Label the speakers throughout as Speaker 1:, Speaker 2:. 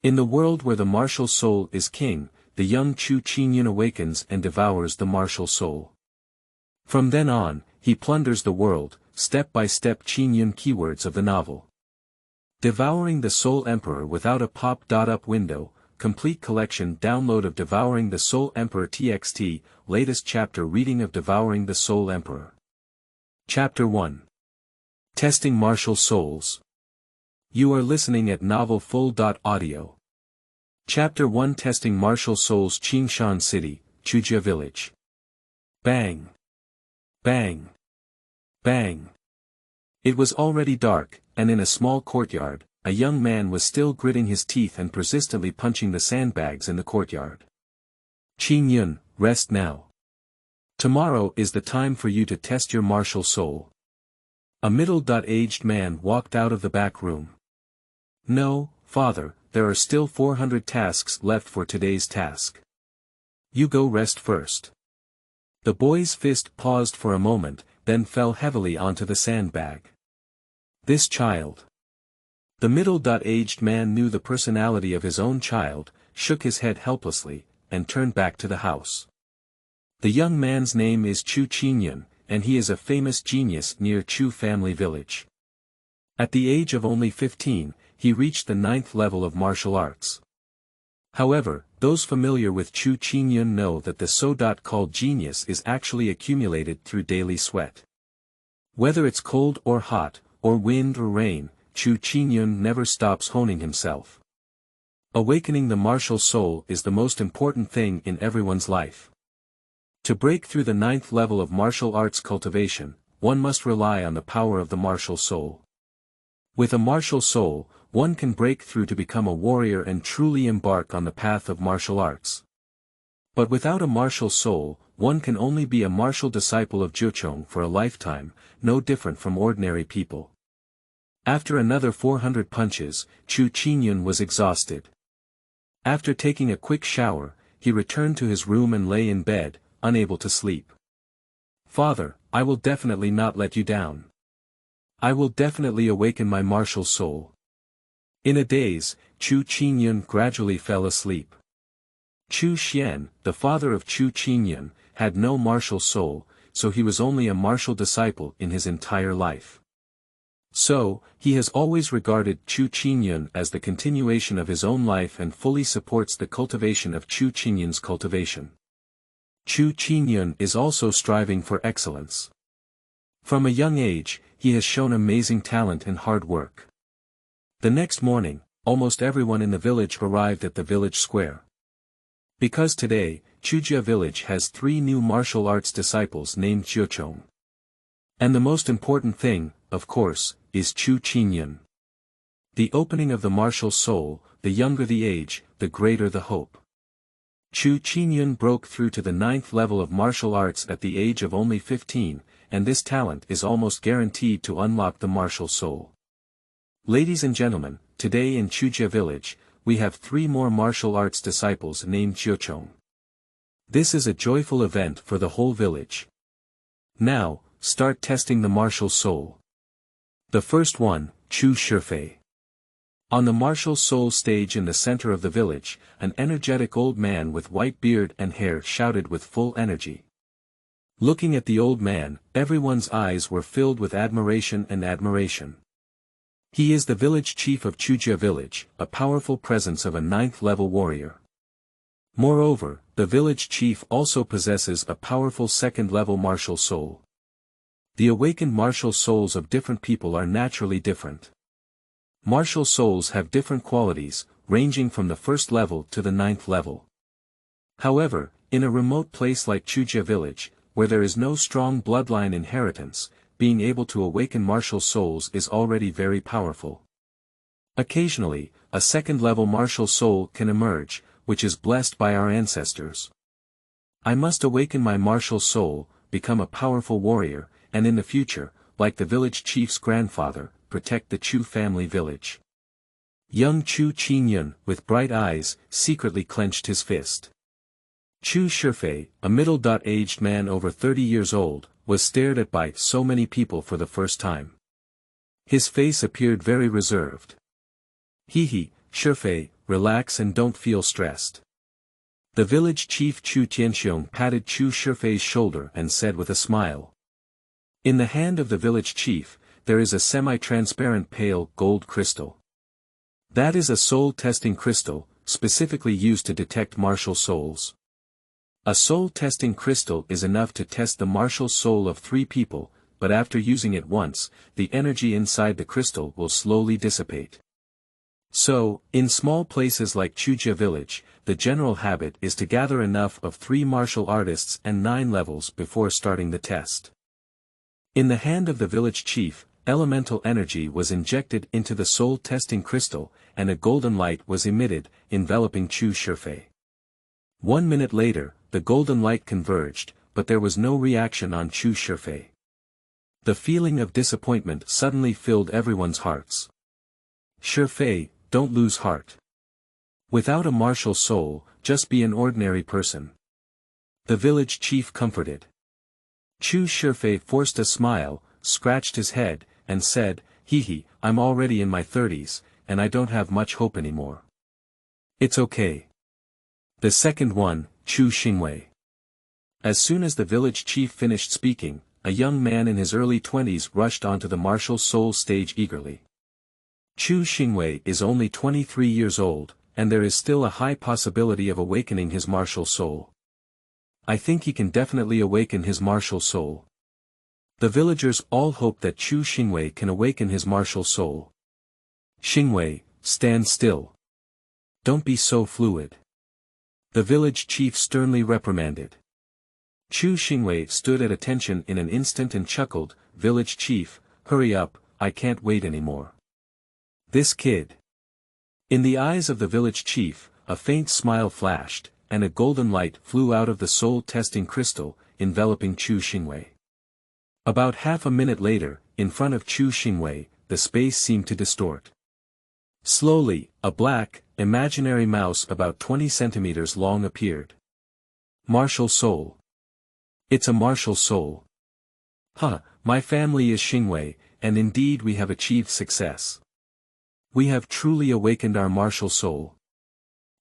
Speaker 1: In the world where the martial soul is king, the young Chu Qingyun awakens and devours the martial soul. From then on, he plunders the world, step by step. Qingyun keywords of the novel. Devouring the Soul Emperor without a pop-up window, complete collection download of Devouring the Soul Emperor TXT, latest chapter reading of Devouring the Soul Emperor. Chapter 1. Testing Martial Souls. You are listening at novelfull.audio. Chapter 1 Testing Martial Souls. Qingshan City, Chujia Village. Bang. Bang. Bang. It was already dark, and in a small courtyard, a young man was still gritting his teeth and persistently punching the sandbags in the courtyard. Qingyun, rest now. Tomorrow is the time for you to test your martial soul. A middle-aged man walked out of the back room. No, father, there are still 400 tasks left for today's task. You go rest first. The boy's fist paused for a moment, then fell heavily onto the sandbag. This child. The middle-aged man knew the personality of his own child, shook his head helplessly, and turned back to the house. The young man's name is Chu Qingyun, and he is a famous genius near Chu family village. At the age of only 15, he reached the 9th level of martial arts. However, those familiar with Chu Qingyun know that the so-called genius is actually accumulated through daily sweat. Whether it's cold or hot, or wind or rain, Chu Qingyun never stops honing himself. Awakening the martial soul is the most important thing in everyone's life. To break through the 9th level of martial arts cultivation, one must rely on the power of the martial soul. With a martial soul, one can break through to become a warrior and truly embark on the path of martial arts. But without a martial soul, one can only be a martial disciple of Zhuchong for a lifetime, no different from ordinary people. After another 400 punches, Chu Qingyun was exhausted. After taking a quick shower, he returned to his room and lay in bed, unable to sleep. Father, I will definitely not let you down. I will definitely awaken my martial soul. In a daze, Chu Qingyun gradually fell asleep. Chu Xian, the father of Chu Qingyun, had no martial soul, so he was only a martial disciple in his entire life. So, he has always regarded Chu Qingyun as the continuation of his own life and fully supports the cultivation of Chu Qingyun's cultivation. Chu Qingyun is also striving for excellence. From a young age, he has shown amazing talent and hard work. The next morning, almost everyone in the village arrived at the village square. Because today, Chujia village has 3 new martial arts disciples named Zhuchong. And the most important thing, of course, is Chu Qingyun. The opening of the martial soul, the younger the age, the greater the hope. Chu Qingyun broke through to the 9th level of martial arts at the age of only 15, and this talent is almost guaranteed to unlock the martial soul. Ladies and gentlemen, today in Chujia village, we have 3 more martial arts disciples named Zhuchong. This is a joyful event for the whole village. Now, start testing the martial soul. The first one, Chu Shifei. On the martial soul stage in the center of the village, an energetic old man with white beard and hair shouted with full energy. Looking at the old man, everyone's eyes were filled with admiration and admiration. He is the village chief of Chujia village, a powerful presence of a 9th level warrior. Moreover, the village chief also possesses a powerful 2nd level martial soul. The awakened martial souls of different people are naturally different. Martial souls have different qualities, ranging from the 1st level to the 9th level. However, in a remote place like Chujia village, where there is no strong bloodline inheritance, being able to awaken martial souls is already very powerful. Occasionally, a 2nd level martial soul can emerge, which is blessed by our ancestors. I must awaken my martial soul, become a powerful warrior, and in the future, like the village chief's grandfather, protect the Chu family village. Young Chu Qingyun, with bright eyes, secretly clenched his fist. Chu Shifei, a middle-aged man over 30 years old, was stared at by so many people for the first time. His face appeared very reserved. Shifei, relax and don't feel stressed. The village chief Chu Qingyun patted Chu Shifei's shoulder and said with a smile. In the hand of the village chief, there is a semi-transparent pale gold crystal. That is a soul-testing crystal, specifically used to detect martial souls. A soul-testing crystal is enough to test the martial soul of 3 people, but after using it once, the energy inside the crystal will slowly dissipate. So, in small places like Chujia village, the general habit is to gather enough of 3 martial artists and 9 levels before starting the test. In the hand of the village chief, elemental energy was injected into the soul-testing crystal, and a golden light was emitted, enveloping Chu Shifei. 1 minute later, the golden light converged, but there was no reaction on Chu Shifei. The feeling of disappointment suddenly filled everyone's hearts. Shifei, don't lose heart. Without a martial soul, just be an ordinary person. The village chief comforted. Chu Shifei forced a smile, scratched his head, and said, "Hee, I'm already in my 30s, and I don't have much hope anymore." "It's okay." The second one, Chu Qingyun. As soon as the village chief finished speaking, a young man in his early 20s rushed onto the martial soul stage eagerly. Chu Qingyun is only 23 years old, and there is still a high possibility of awakening his martial soul. I think he can definitely awaken his martial soul. The villagers all hope that Chu Qingyun can awaken his martial soul. Qingyun, stand still. Don't be so fluid. The village chief sternly reprimanded. Chu Qingyun stood at attention in an instant and chuckled, "Village chief, hurry up, I can't wait anymore. This kid." In the eyes of the village chief, a faint smile flashed, and a golden light flew out of the soul-testing crystal, enveloping Chu Qingyun. About half a minute later, in front of Chu Qingyun, the space seemed to distort. Slowly, a black, imaginary mouse about 20 centimeters long appeared. Martial soul. It's a martial soul. My family is Qingyun, and indeed we have achieved success. We have truly awakened our martial soul.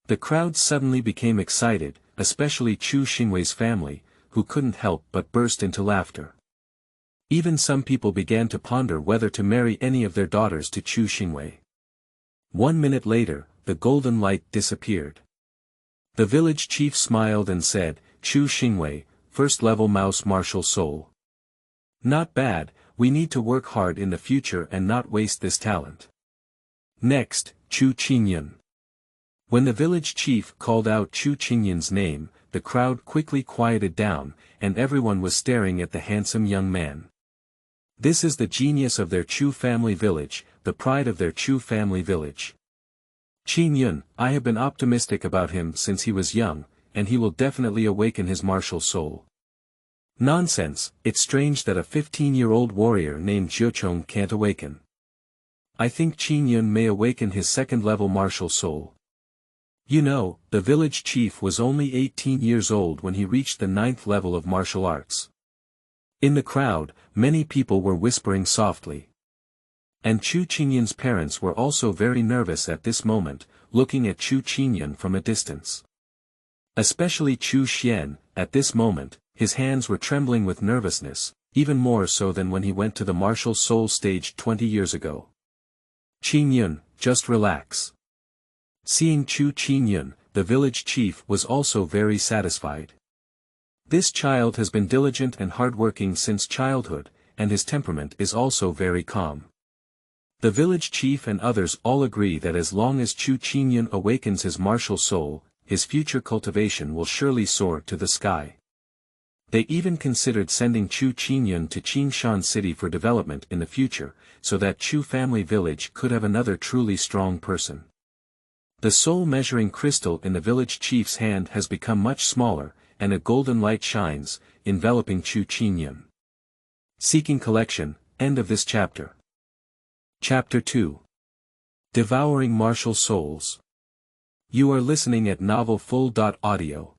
Speaker 1: The crowd suddenly became excited, especially Chu Qingyun's family, who couldn't help but burst into laughter. Even some people began to ponder whether to marry any of their daughters to Chu Qingyun. 1 minute later, the golden light disappeared. The village chief smiled and said, "Chu Qingyun, first-level mouse martial soul. Not bad, we need to work hard in the future and not waste this talent." Next, Chu Qingyun. When the village chief called out Chu Qingyun's name, the crowd quickly quieted down, and everyone was staring at the handsome young man. This is the genius of their Chu family village, the pride of their Chu family village. Qingyun, I have been optimistic about him since he was young, and he will definitely awaken his martial soul. Nonsense, it's strange that a 15-year-old warrior named Zhechong can't awaken. I think Qingyun may awaken his second-level martial soul. You know, the village chief was only 18 years old when he reached the 9th level of martial arts. In the crowd, many people were whispering softly. And Chu Qingyun's parents were also very nervous at this moment, looking at Chu Qingyun from a distance. Especially Chu Xian, at this moment, his hands were trembling with nervousness, even more so than when he went to the martial soul stage 20 years ago. Qingyun, just relax. Seeing Chu Qingyun, the village chief was also very satisfied. This child has been diligent and hardworking since childhood, and his temperament is also very calm. The village chief and others all agree that as long as Chu Qingyun awakens his martial soul, his future cultivation will surely soar to the sky. They even considered sending Chu Qingyun to Qingshan City for development in the future, so that Chu family village could have another truly strong person. The soul measuring crystal in the village chief's hand has become much smaller, and a golden light shines, enveloping Chu Qingyun. Seeking collection, end of this chapter. Chapter 2. Devouring Martial Souls. You are listening at novelfull.audio.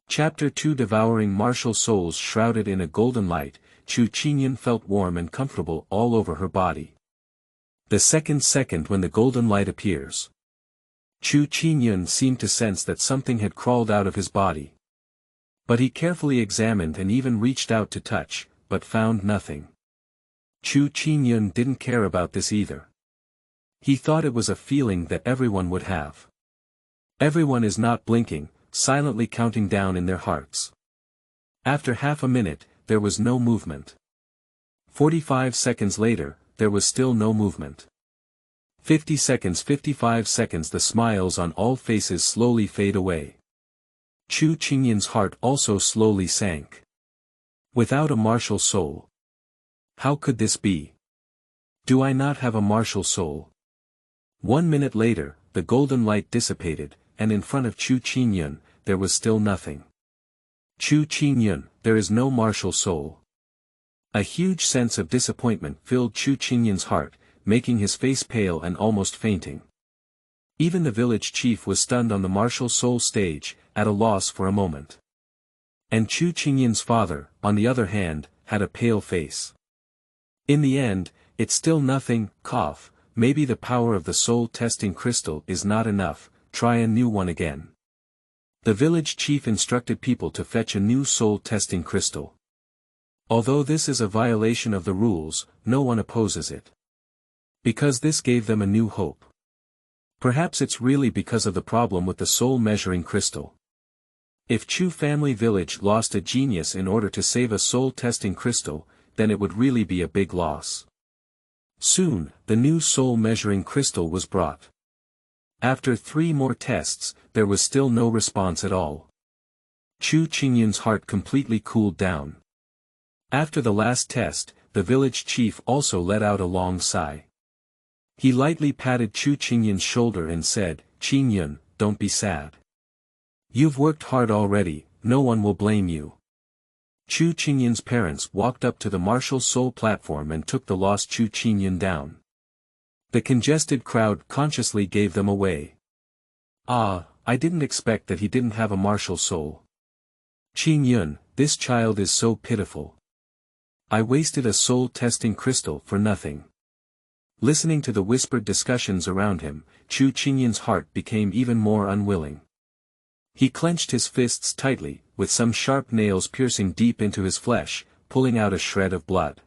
Speaker 1: Chapter 2. Devouring Martial Souls. Shrouded in a golden light, Chu Qingyun felt warm and comfortable all over her body. The second when the golden light appears. Chu Qingyun seemed to sense that something had crawled out of his body. But he carefully examined and even reached out to touch, but found nothing. Chu Qingyun didn't care about this either. He thought it was a feeling that everyone would have. Everyone is not blinking, silently counting down in their hearts. After half a minute, there was no movement. 45 seconds later, there was still no movement. 50 seconds, 55 seconds. The smiles on all faces slowly fade away. Chu Qingyun's heart also slowly sank. Without a martial soul. How could this be? Do I not have a martial soul? 1 minute later, the golden light dissipated, and in front of Chu Qingyun, there was still nothing. Chu Qingyun, there is no martial soul. A huge sense of disappointment filled Chu Qingyun's heart, making his face pale and almost fainting. Even the village chief was stunned on the martial soul stage, at a loss for a moment. And Chu Qingyun's father, on the other hand, had a pale face. In the end, it's still nothing. Maybe the power of the soul-testing crystal is not enough, try a new one again. The village chief instructed people to fetch a new soul-testing crystal. Although this is a violation of the rules, no one opposes it. Because this gave them a new hope. Perhaps it's really because of the problem with the soul-measuring crystal. If Chu family village lost a genius in order to save a soul-testing crystal, then it would really be a big loss. Soon, the new soul-measuring crystal was brought. After 3 more tests, there was still no response at all. Chu Qingyun's heart completely cooled down. After the last test, the village chief also let out a long sigh. He lightly patted Chu Qingyun's shoulder and said, "Qingyun, don't be sad. You've worked hard already, no one will blame you." Chu Qingyun's parents walked up to the martial soul platform and took the lost Chu Qingyun down. The congested crowd consciously gave them away. "Ah, I didn't expect that he didn't have a martial soul. Qingyun, this child is so pitiful. I wasted a soul-testing crystal for nothing." Listening to the whispered discussions around him, Chu Qingyun's heart became even more unwilling. He clenched his fists tightly, with some sharp nails piercing deep into his flesh, pulling out a shred of blood.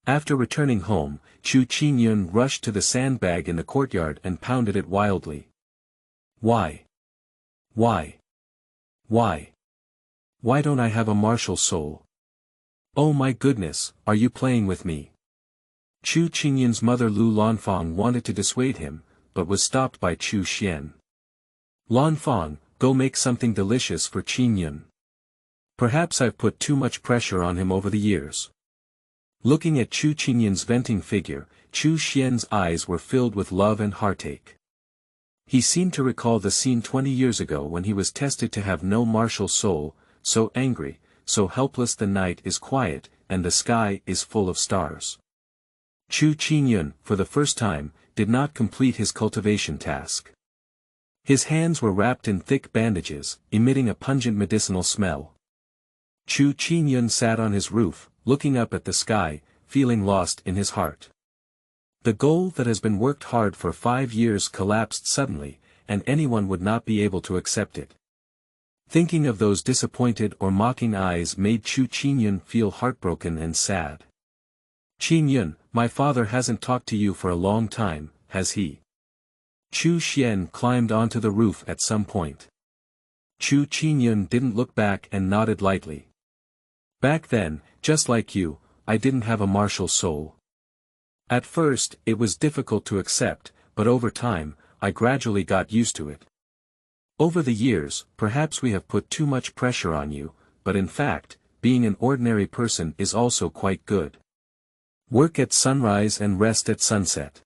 Speaker 1: After returning home, Chu Qingyun rushed to the sandbag in the courtyard and pounded it wildly. Why? Why? Why? Why don't I have a martial soul? Oh my goodness, are you playing with me? Chu Qingyun's mother Lu Lanfang wanted to dissuade him, but was stopped by Chu Xian. "Lanfang, go make something delicious for Qingyun. Perhaps I've put too much pressure on him over the years." Looking at Chu Qingyun's venting figure, Chu Xian's eyes were filled with love and heartache. He seemed to recall the scene 20 years ago when he was tested to have no martial soul, so angry, so helpless. The night is quiet, and the sky is full of stars. Chu Qingyun, for the first time, did not complete his cultivation task. His hands were wrapped in thick bandages, emitting a pungent medicinal smell. Chu Qingyun sat on his roof, looking up at the sky, feeling lost in his heart. The goal that has been worked hard for 5 years collapsed suddenly, and anyone would not be able to accept it. Thinking of those disappointed or mocking eyes made Chu Qingyun feel heartbroken and sad. "Qingyun, my father hasn't talked to you for a long time, has he?" Chu Xian climbed onto the roof at some point. Chu Qingyun didn't look back and nodded lightly. "Back then, just like you, I didn't have a martial soul. At first, it was difficult to accept, but over time, I gradually got used to it. Over the years, perhaps we have put too much pressure on you, but in fact, being an ordinary person is also quite good. Work at sunrise and rest at sunset."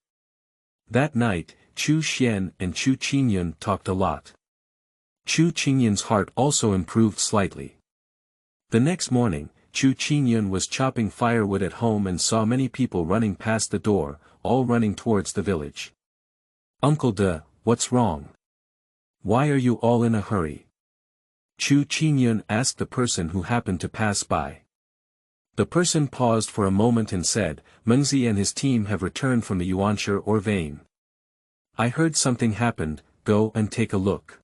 Speaker 1: That night, Chu Xian and Chu Qingyun talked a lot. Chu Qingyun's heart also improved slightly. The next morning, Chu Qingyun was chopping firewood at home and saw many people running past the door, all running towards the village. "Uncle De, what's wrong? Why are you all in a hurry?" Chu Qingyun asked the person who happened to pass by. The person paused for a moment and said, "Mengzi and his team have returned from the Yuanshi or Vane. I heard something happened, go and take a look.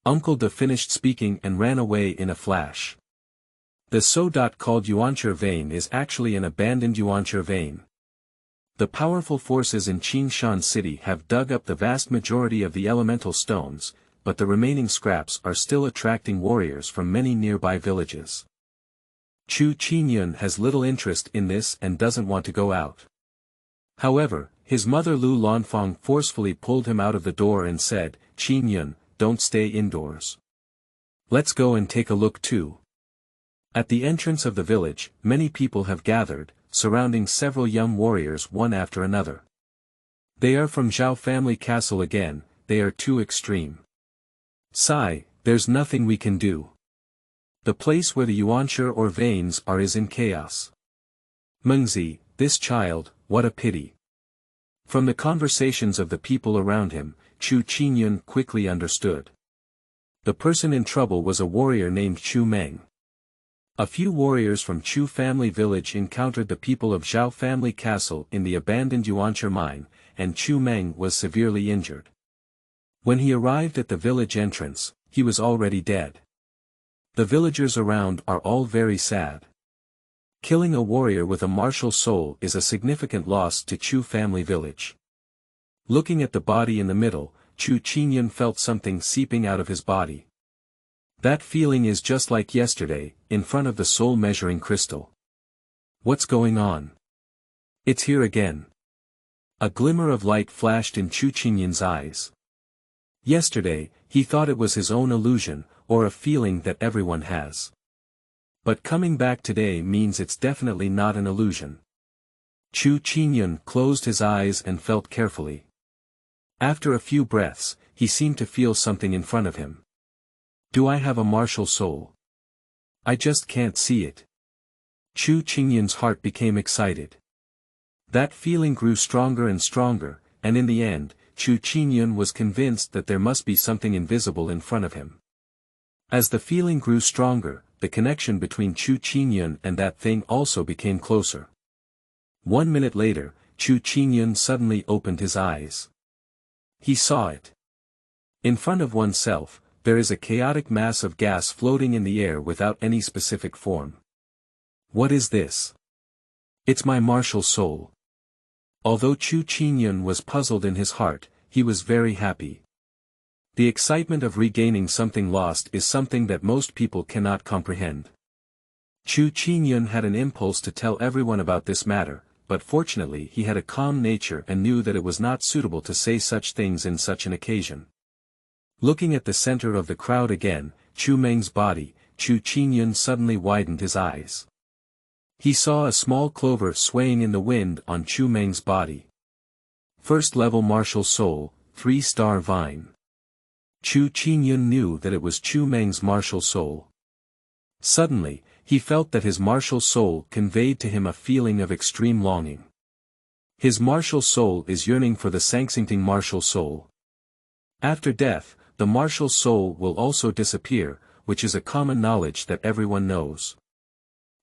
Speaker 1: Uncle De finished speaking and ran away in a flash. The so-called Yuanche vein is actually an abandoned Yuanche vein. The powerful forces in Qingshan City have dug up the vast majority of the elemental stones, but the remaining scraps are still attracting warriors from many nearby villages. Chu Qingyun has little interest in this and doesn't want to go out. However, his mother Lu Lanfang forcefully pulled him out of the door and said, "Qingyun, don't stay indoors. Let's go and take a look too." At the entrance of the village, many people have gathered, surrounding several young warriors one after another. They are from Zhao family castle again, they are too extreme. Sigh, there's nothing we can do. The place where the Yuanche or veins are is in chaos. Mengzi, this child, what a pity. From the conversations of the people around him, Chu Qingyun quickly understood. The person in trouble was a warrior named Chu Meng. A few warriors from Chu family village encountered the people of Zhao family castle in the abandoned Yuanche mine, and Chu Meng was severely injured. When he arrived at the village entrance, he was already dead. The villagers around are all very sad. Killing a warrior with a martial soul is a significant loss to Chu family village. Looking at the body in the middle, Chu Qingyun felt something seeping out of his body. That feeling is just like yesterday, in front of the soul measuring crystal. What's going on? It's here again. A glimmer of light flashed in Chu Qingyun's eyes. Yesterday, he thought it was his own illusion, or a feeling that everyone has. But coming back today means it's definitely not an illusion. Chu Qingyun closed his eyes and felt carefully. After a few breaths, he seemed to feel something in front of him. Do I have a martial soul? I just can't see it. Chu Qingyun's heart became excited. That feeling grew stronger and stronger, and in the end, Chu Qingyun was convinced that there must be something invisible in front of him. As the feeling grew stronger, the connection between Chu Qingyun and that thing also became closer. 1 minute later, Chu Qingyun suddenly opened his eyes. He saw it. In front of oneself, there is a chaotic mass of gas floating in the air without any specific form. What is this? It's my martial soul. Although Chu Qingyun was puzzled in his heart, he was very happy. The excitement of regaining something lost is something that most people cannot comprehend. Chu Qingyun had an impulse to tell everyone about this matter, but fortunately he had a calm nature and knew that it was not suitable to say such things in such an occasion. Looking at the center of the crowd again, Chu Meng's body, Chu Qingyun suddenly widened his eyes. He saw a small clover swaying in the wind on Chu Meng's body. First level martial soul, 3-star vine. Chu Qingyun knew that it was Chu Meng's martial soul. Suddenly, he felt that his martial soul conveyed to him a feeling of extreme longing. His martial soul is yearning for the Sangsingting martial soul. After death, the martial soul will also disappear, which is a common knowledge that everyone knows.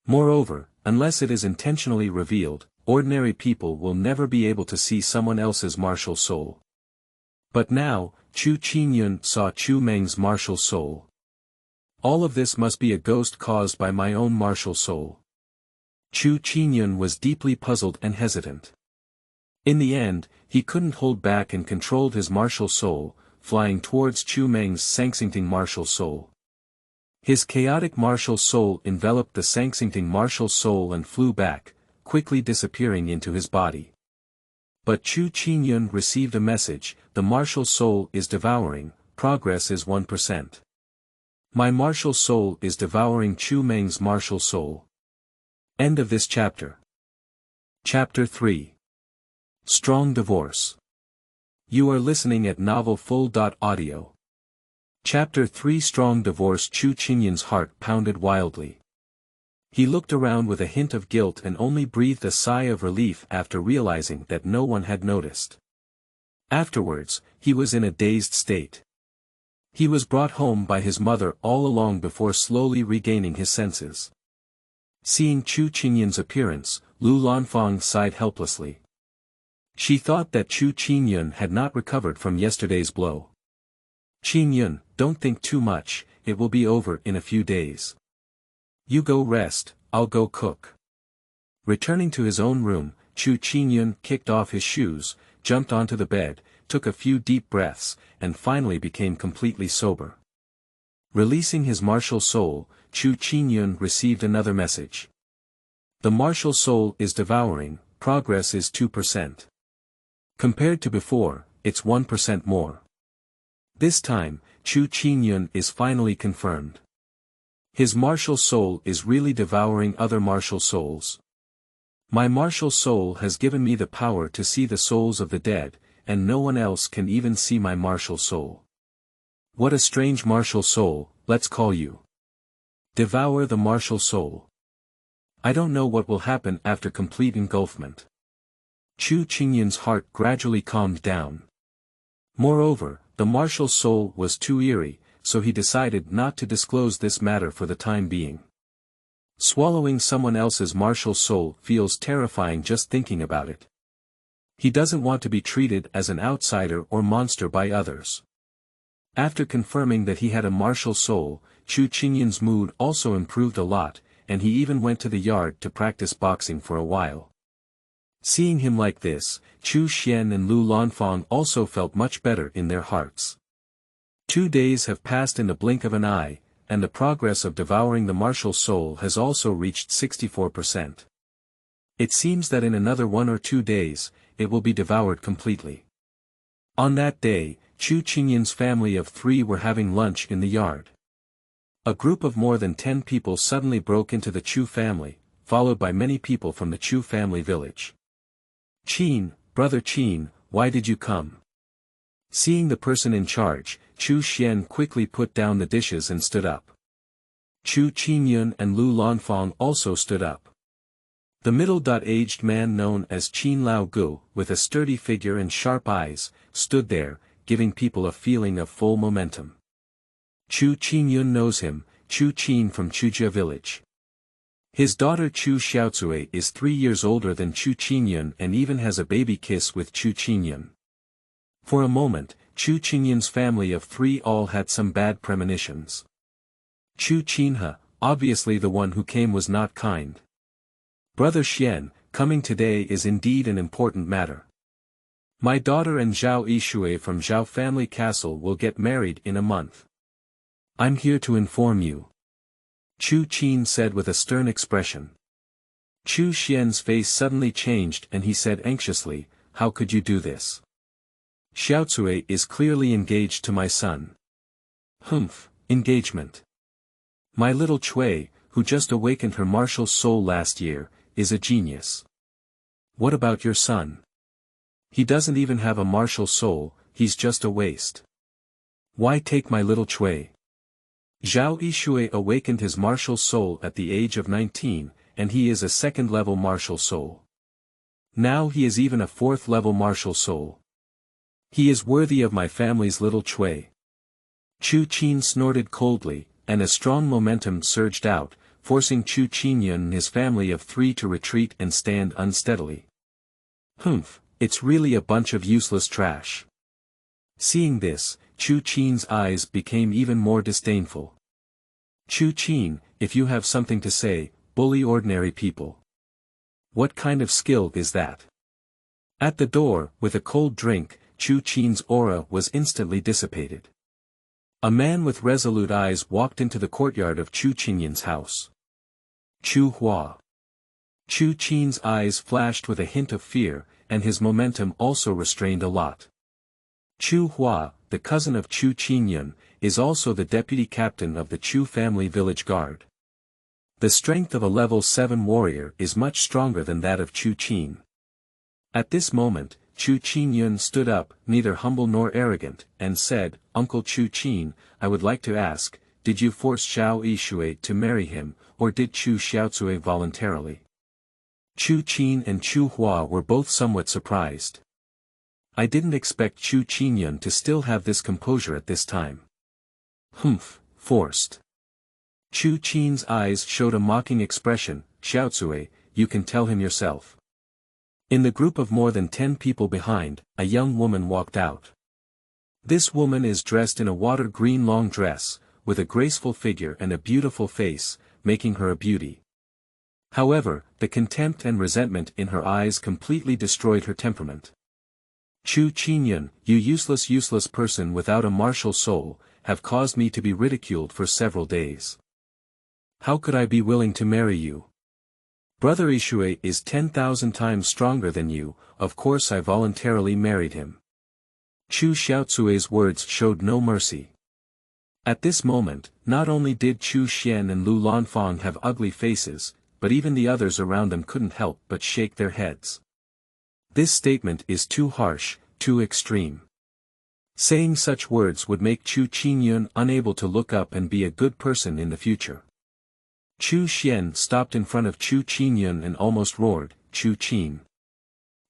Speaker 1: Moreover, unless it is intentionally revealed, ordinary people will never be able to see someone else's martial soul. But now, Chu Qingyun saw Chu Meng's martial soul. All of this must be a ghost caused by my own martial soul. Chu Qingyun was deeply puzzled and hesitant. In the end, he couldn't hold back and controlled his martial soul, flying towards Chu Meng's Sangsingting martial soul. His chaotic martial soul enveloped the Sangsingting martial soul and flew back, quickly disappearing into his body. But Chu Qingyun received a message: the martial soul is devouring, progress is 1%. My martial soul is devouring Chu Meng's martial soul. End of this chapter. Chapter 3. Strong Divorce. You are listening at novelfull.audio. Chapter 3. Strong Divorce. Chu Qingyun's heart pounded wildly. He looked around with a hint of guilt and only breathed a sigh of relief after realizing that no one had noticed. Afterwards, he was in a dazed state. He was brought home by his mother all along before slowly regaining his senses. Seeing Chu Qingyun's appearance, Lu Lanfang sighed helplessly. She thought that Chu Qingyun had not recovered from yesterday's blow. Qingyun, don't think too much, it will be over in a few days. You go rest, I'll go cook. Returning to his own room, Chu Qingyun kicked off his shoes, jumped onto the bed, took a few deep breaths, and finally became completely sober. Releasing his martial soul, Chu Qingyun received another message. The martial soul is devouring, progress is 2%. Compared to before, it's 1% more. This time, Chu Qingyun is finally confirmed. His martial soul is really devouring other martial souls. My martial soul has given me the power to see the souls of the dead, and no one else can even see my martial soul. What a strange martial soul, let's call you. Devour the martial soul. I don't know what will happen after complete engulfment. Chu Qingyun's heart gradually calmed down. Moreover, the martial soul was too eerie, so he decided not to disclose this matter for the time being. Swallowing someone else's martial soul feels terrifying just thinking about it. He doesn't want to be treated as an outsider or monster by others. After confirming that he had a martial soul, Chu Qingyun's mood also improved a lot, and he even went to the yard to practice boxing for a while. Seeing him like this, Chu Xian and Lu Lanfang also felt much better in their hearts. 2 days have passed in the blink of an eye, and the progress of devouring the martial soul has also reached 64%. It seems that in another 1 or 2 days, it will be devoured completely. On that day, Chu Qingyun's family of 3 were having lunch in the yard. A group of more than 10 people suddenly broke into the Chu family, followed by many people from the Chu family village. Qin, brother Qin, why did you come? Seeing the person in charge, Chu Xian quickly put down the dishes and stood up. Chu Qingyun and Lu Lanfang also stood up. The middle-aged man known as Qin Lao Gu, with a sturdy figure and sharp eyes, stood there, giving people a feeling of full momentum. Chu Qingyun knows him, Chu Qin from Chujia village. His daughter Chu Xiaotsui is 3 years older than Chu Qingyun and even has a baby kiss with Chu Qingyun. For a moment, Chu Qingyun's family of 3 all had some bad premonitions. Chu Qinhe, obviously the one who came was not kind. Brother Xian, coming today is indeed an important matter. My daughter and Zhao Yishui from Zhao family castle will get married in a month. I'm here to inform you. Chu Qin said with a stern expression. Chu Xian's face suddenly changed and he said anxiously, how could you do this? Xiaotsui is clearly engaged to my son. Humph, engagement. My little Cui, who just awakened her martial soul last year, is a genius. What about your son? He doesn't even have a martial soul, he's just a waste. Why take my little Cui? Zhao Yishui awakened his martial soul at the age of 19, and he is a 2nd-level martial soul. Now he is even a 4th-level martial soul. He is worthy of my family's little Cui. Chu Qin snorted coldly, and a strong momentum surged out, forcing Chu Qingyun and his family of 3 to retreat and stand unsteadily. Humph, it's really a bunch of useless trash. Seeing this, Chu Qin's eyes became even more disdainful. Chu Qin, if you have something to say, bully ordinary people. What kind of skill is that? At the door, with a cold drink, Chu Qin's aura was instantly dissipated. A man with resolute eyes walked into the courtyard of Chu Qingyun's house. Chu Hua. Chu Qin's eyes flashed with a hint of fear, and his momentum also restrained a lot. Chu Hua, the cousin of Chu Qingyun, is also the deputy captain of the Chu family village guard. The strength of a level 7 warrior is much stronger than that of Chu Qin. At this moment, Chu Qingyun stood up, neither humble nor arrogant, and said, Uncle Chu Qin, I would like to ask, did you force Zhao Yishui to marry him, or did Chu Xiaotsui voluntarily? Chu Qin and Chu Hua were both somewhat surprised. I didn't expect Chu Qingyun to still have this composure at this time. Humph, forced. Chu Qin's eyes showed a mocking expression, Xiaotsui, you can tell him yourself. In the group of more than 10 people behind, a young woman walked out. This woman is dressed in a water-green long dress, with a graceful figure and a beautiful face, making her a beauty. However, the contempt and resentment in her eyes completely destroyed her temperament. Chu Qingyun, you useless person without a martial soul, have caused me to be ridiculed for several days. How could I be willing to marry you? Brother Ishui is 10,000 times stronger than you, of course I voluntarily married him. Chu Xiaocui's words showed no mercy. At this moment, not only did Chu Xian and Lu Lanfang have ugly faces, but even the others around them couldn't help but shake their heads. This statement is too harsh, too extreme. Saying such words would make Chu Qingyun unable to look up and be a good person in the future. Chu Xian stopped in front of Chu Qingyun and almost roared, "Chu Qin.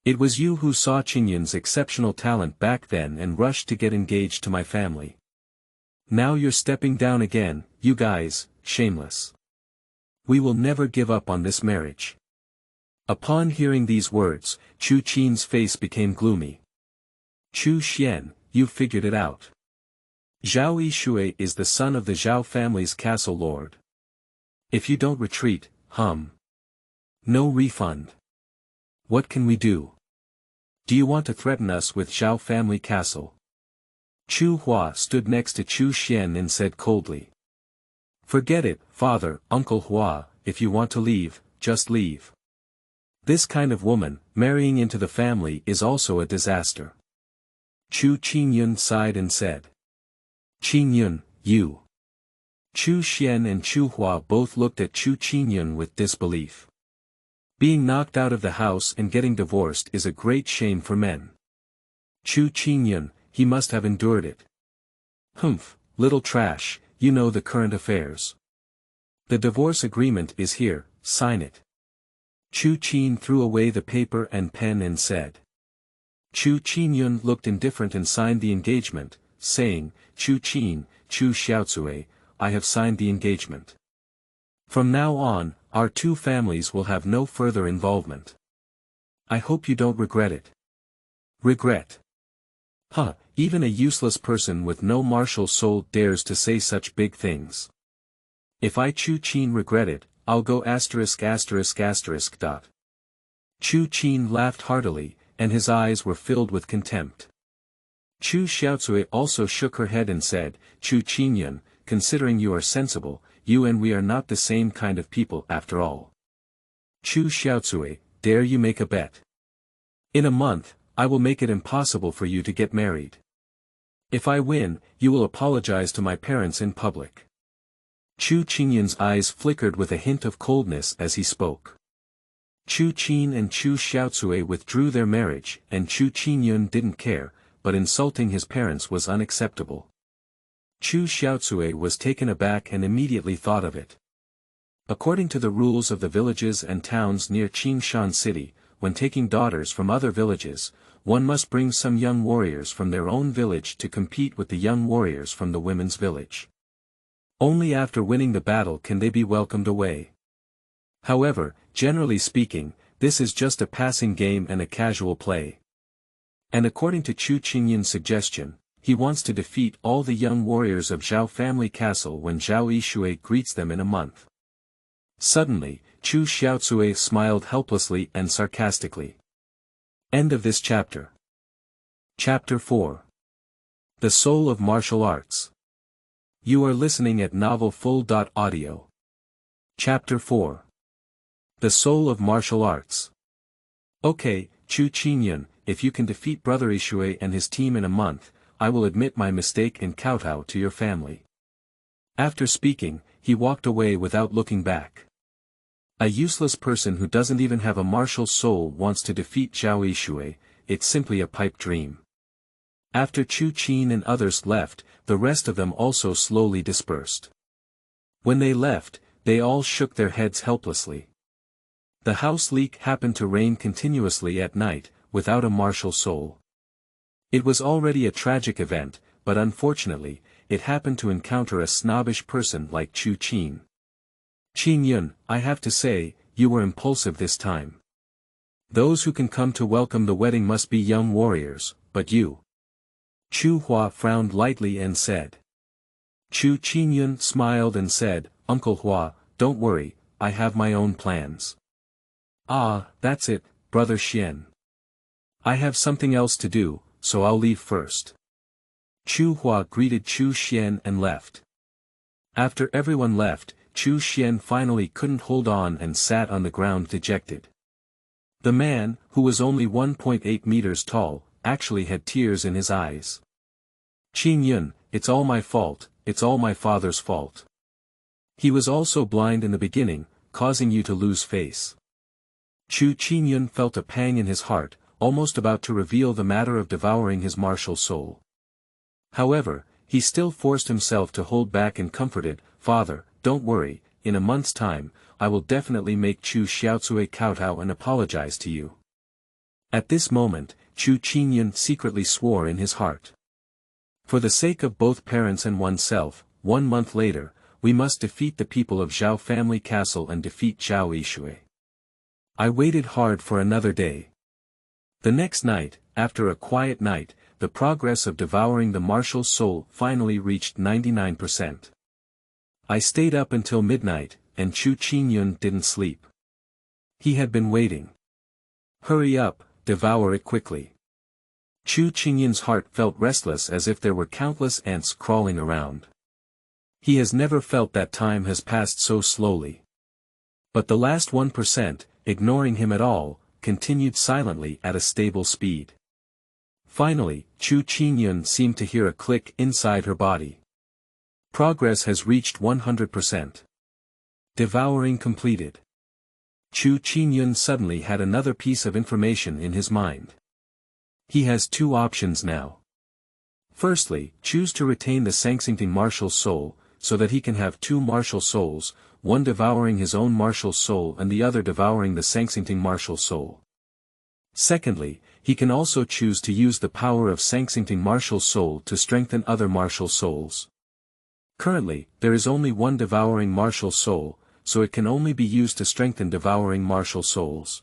Speaker 1: It was you who saw Qingyun's exceptional talent back then and rushed to get engaged to my family. Now you're stepping down again, you guys, shameless. We will never give up on this marriage." Upon hearing these words, Chu Qin's face became gloomy. "Chu Xian, you figured it out. Zhao Yishui is the son of the Zhao family's castle lord. If you don't retreat, no refund. What can we do? Do you want to threaten us with Zhao family castle?" Chu Hua stood next to Chu Xian and said coldly. "Forget it, father, Uncle Hua, if you want to leave, just leave. This kind of woman, marrying into the family is also a disaster." Chu Qingyun sighed and said. "Qingyun, you." Chu Xian and Chu Hua both looked at Chu Qingyun with disbelief. Being knocked out of the house and getting divorced is a great shame for men. Chu Qingyun, he must have endured it. "Humph, little trash, you know the current affairs. The divorce agreement is here, sign it." Chu Qin threw away the paper and pen and said. Chu Qingyun looked indifferent and signed the engagement, saying, "Chu Qin, Chu Xiaocui, I have signed the engagement. From now on, our two families will have no further involvement. I hope you don't regret it." "Regret? Huh, even a useless person with no martial soul dares to say such big things. If I Chu Qin regret it, I'll go *****. Chu Qin laughed heartily, and his eyes were filled with contempt. Chu Xiaocui also shook her head and said, "Chu Qingyun, considering you are sensible, you and we are not the same kind of people after all. Chu Xiaocui, dare you make a bet? In a month, I will make it impossible for you to get married. If I win, you will apologize to my parents in public." Chu Qingyun's eyes flickered with a hint of coldness as he spoke. Chu Qin and Chu Xiaocui withdrew their marriage, and Chu Qingyun didn't care, but insulting his parents was unacceptable. Chu Xiaocui was taken aback and immediately thought of it. According to the rules of the villages and towns near Qingshan City, when taking daughters from other villages, one must bring some young warriors from their own village to compete with the young warriors from the women's village. Only after winning the battle can they be welcomed away. However, generally speaking, this is just a passing game and a casual play. And according to Chu Qingyun's suggestion, he wants to defeat all the young warriors of Zhao family castle when Zhao Yishui greets them in a month. Suddenly, Chu Xiaocui smiled helplessly and sarcastically. End of this chapter. Chapter 4. The Soul of Martial Arts. You are listening at novelfull.audio. Chapter 4. The Soul of Martial Arts. Okay, Chu Qingyun, if you can defeat Brother Yishui and his team in a month, I will admit my mistake and kowtow to your family. After speaking, he walked away without looking back. A useless person who doesn't even have a martial soul wants to defeat Zhao Yishui, it's simply a pipe dream. After Chu Qin and others left, the rest of them also slowly dispersed. When they left, they all shook their heads helplessly. The house leak happened to rain continuously at night, without a martial soul. It was already a tragic event, but unfortunately, it happened to encounter a snobbish person like Chu Qin. "Qingyun, I have to say, you were impulsive this time. Those who can come to welcome the wedding must be young warriors, but you." Chu Hua frowned lightly and said. Chu Qingyun smiled and said, Uncle Hua, don't worry, I have my own plans. Ah, that's it, Brother Xian. I have something else to do, so I'll leave first. Chu Hua greeted Chu Xian and left. After everyone left, Chu Xian finally couldn't hold on and sat on the ground dejected. The man, who was only 1.8 meters tall, actually had tears in his eyes. Qingyun, it's all my fault, it's all my father's fault. He was also blind in the beginning, causing you to lose face. Chu Qingyun felt a pang in his heart, almost about to reveal the matter of devouring his martial soul. However, he still forced himself to hold back and comforted, Father, don't worry, in a month's time, I will definitely make Chu Xiaocui kowtow and apologize to you. At this moment, Chu Qingyun secretly swore in his heart. For the sake of both parents and oneself, 1 month later, we must defeat the people of Zhao family castle and defeat Zhao Yishui. I waited hard for another day. The next night, after a quiet night, the progress of devouring the martial soul finally reached 99%. I stayed up until midnight, and Chu Qingyun didn't sleep. He had been waiting. Hurry up, devour it quickly. Chu Qingyun's heart felt restless as if there were countless ants crawling around. He has never felt that time has passed so slowly. But the last 1%, ignoring him at all, continued silently at a stable speed. Finally, Chu Qingyun seemed to hear a click inside her body. Progress has reached 100%. Devouring completed. Chu Qingyun suddenly had another piece of information in his mind. He has 2 options now. Firstly, choose to retain the Sanctity martial soul, so that he can have 2 martial souls, one devouring his own martial soul and the other devouring the Sanctity martial soul. Secondly, he can also choose to use the power of Sanctity martial soul to strengthen other martial souls. Currently, there is only one devouring martial soul, so it can only be used to strengthen devouring martial souls.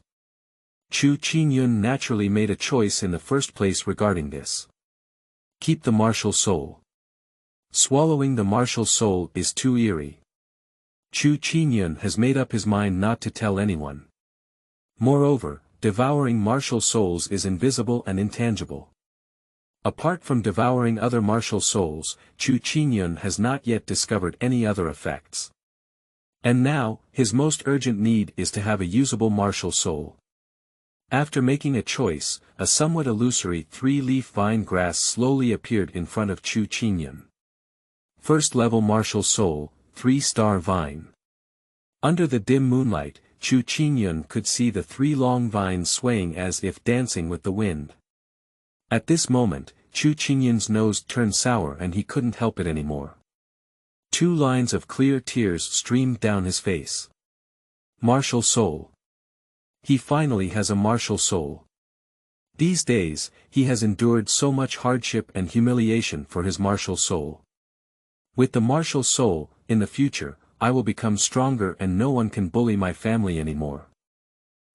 Speaker 1: Chu Qingyun naturally made a choice in the first place regarding this. Keep the martial soul. Swallowing the martial soul is too eerie. Chu Qingyun has made up his mind not to tell anyone. Moreover, devouring martial souls is invisible and intangible. Apart from devouring other martial souls, Chu Qingyun has not yet discovered any other effects. And now, his most urgent need is to have a usable martial soul. After making a choice, a somewhat illusory 3-leaf vine grass slowly appeared in front of Chu Qingyun. First level martial soul, 3-star vine. Under the dim moonlight, Chu Qingyun could see the 3 long vines swaying as if dancing with the wind. At this moment, Chu Qingyun's nose turned sour and he couldn't help it anymore. 2 lines of clear tears streamed down his face. Martial soul. He finally has a martial soul. These days, he has endured so much hardship and humiliation for his martial soul. With the martial soul, in the future, I will become stronger and no one can bully my family anymore.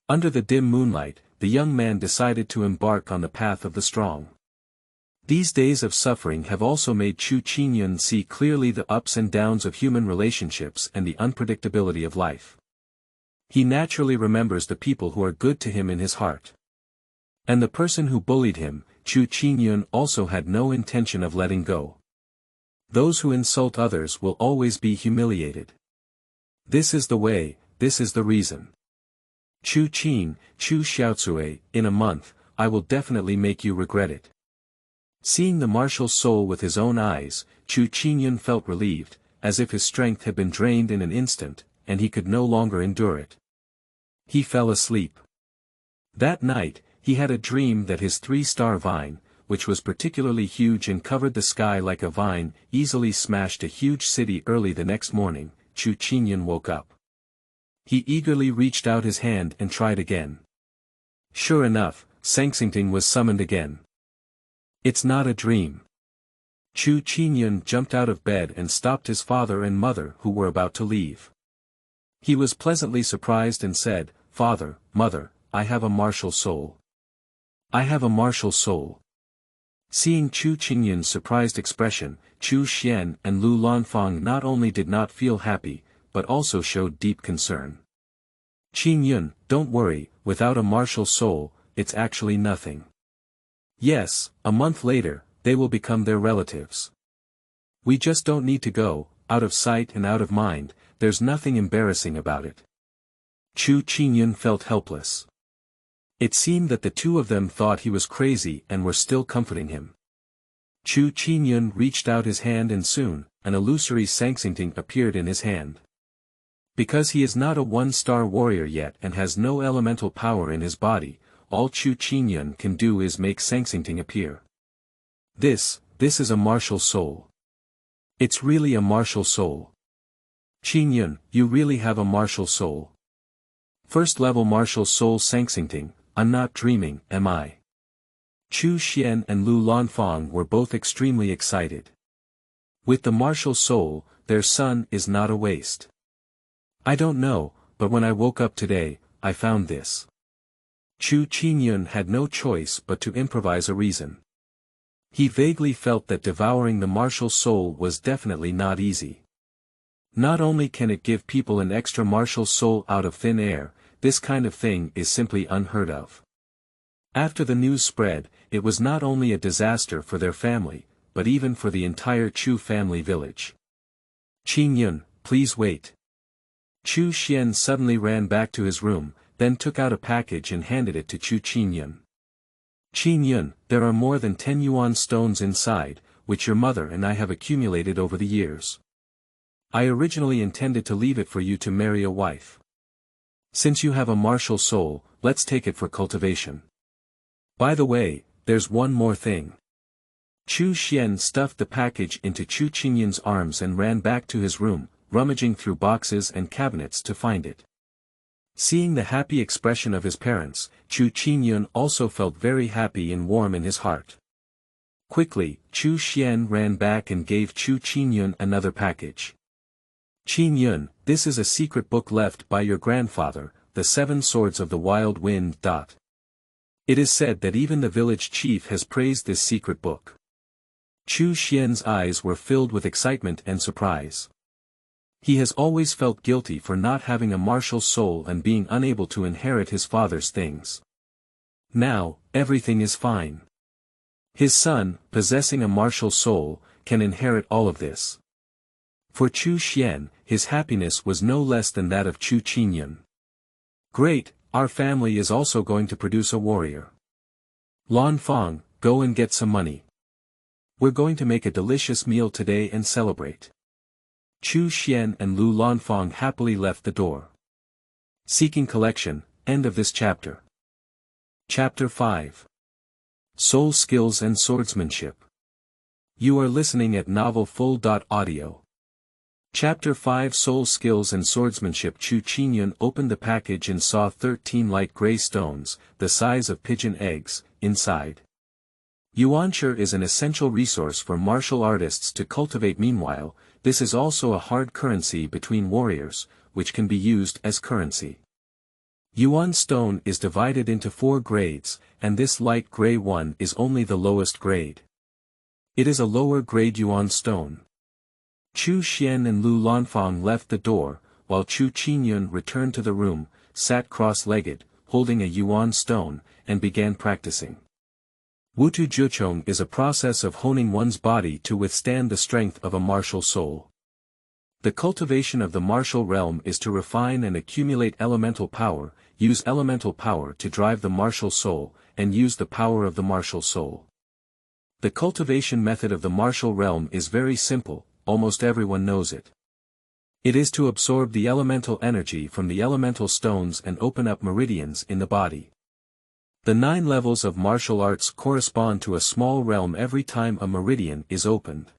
Speaker 1: Under the dim moonlight, the young man decided to embark on the path of the strong. These days of suffering have also made Chu Qingyun see clearly the ups and downs of human relationships and the unpredictability of life. He naturally remembers the people who are good to him in his heart. And the person who bullied him, Chu Qingyun also had no intention of letting go. Those who insult others will always be humiliated. This is the way, this is the reason. Chu Xiaocui, in a month, I will definitely make you regret it. Seeing the martial soul with his own eyes, Chu Qingyun felt relieved, as if his strength had been drained in an instant, and he could no longer endure it. He fell asleep. That night, he had a dream that his 3-star vine, which was particularly huge and covered the sky like a vine, easily smashed a huge city. Early the next morning, Chu Qingyun woke up. He eagerly reached out his hand and tried again. Sure enough, Sanctity was summoned again. It's not a dream. Chu Qingyun jumped out of bed and stopped his father and mother who were about to leave. He was pleasantly surprised and said, Father, Mother, I have a martial soul. I have a martial soul. Seeing Chu Qingyun's surprised expression, Chu Xian and Lu Lanfang not only did not feel happy, but also showed deep concern. Qingyun, don't worry, without a martial soul, it's actually nothing. Yes, a month later, they will become their relatives. We just don't need to go, out of sight and out of mind, there's nothing embarrassing about it. Chu Qingyun felt helpless. It seemed that the two of them thought he was crazy and were still comforting him. Chu Qingyun reached out his hand and soon, an illusory Sangsingting appeared in his hand. Because he is not a one-star warrior yet and has no elemental power in his body, all Chu Qingyun can do is make Sangsingting appear. This is a martial soul. It's really a martial soul. Qingyun, you really have a martial soul. First level martial soul Sangsingting, I'm not dreaming, am I? Chu Xian and Lu Lanfang were both extremely excited. With the martial soul, their son is not a waste. I don't know, but when I woke up today, I found this. Chu Qingyun had no choice but to improvise a reason. He vaguely felt that devouring the martial soul was definitely not easy. Not only can it give people an extra martial soul out of thin air, this kind of thing is simply unheard of. After the news spread, it was not only a disaster for their family, but even for the entire Chu family village. Qingyun, please wait. Chu Xian suddenly ran back to his room, then took out a package and handed it to Chu Qingyun. Qingyun, there are more than 10 yuan stones inside, which your mother and I have accumulated over the years. I originally intended to leave it for you to marry a wife. Since you have a martial soul, let's take it for cultivation. By the way, there's one more thing. Chu Xian stuffed the package into Chu Qingyun's arms and ran back to his room, rummaging through boxes and cabinets to find it. Seeing the happy expression of his parents, Chu Qingyun also felt very happy and warm in his heart. Quickly, Chu Xian ran back and gave Chu Qingyun another package. Qingyun, this is a secret book left by your grandfather, the 7 Swords of the Wild Wind. It is said that even the village chief has praised this secret book. Chu Xian's eyes were filled with excitement and surprise. He has always felt guilty for not having a martial soul and being unable to inherit his father's things. Now, everything is fine. His son, possessing a martial soul, can inherit all of this. For Chu Xian, his happiness was no less than that of Chu Qingyun. Great, our family is also going to produce a warrior. Lanfang, go and get some money. We're going to make a delicious meal today and celebrate. Chu Xian and Lu Lanfang happily left the door. Seeking collection, end of this chapter. Chapter 5. Soul Skills and Swordsmanship. You are listening at novelfull.audio. Chapter 5 Soul Skills and Swordsmanship. Chu Qingyun opened the package and saw 13 light gray stones, the size of pigeon eggs, inside. Yuanshi is an essential resource for martial artists to cultivate. Meanwhile, this is also a hard currency between warriors, which can be used as currency. Yuan stone is divided into 4 grades, and this light gray one is only the lowest grade. It is a lower grade Yuan stone. Chu Xian and Lu Lanfang left the door, while Chu Qingyun returned to the room, sat cross-legged, holding a Yuan stone, and began practicing. Wutu Juchong is a process of honing one's body to withstand the strength of a martial soul. The cultivation of the martial realm is to refine and accumulate elemental power, use elemental power to drive the martial soul, and use the power of the martial soul. The cultivation method of the martial realm is very simple, almost everyone knows it. It is to absorb the elemental energy from the elemental stones and open up meridians in the body. The 9 levels of martial arts correspond to a small realm every time a meridian is opened.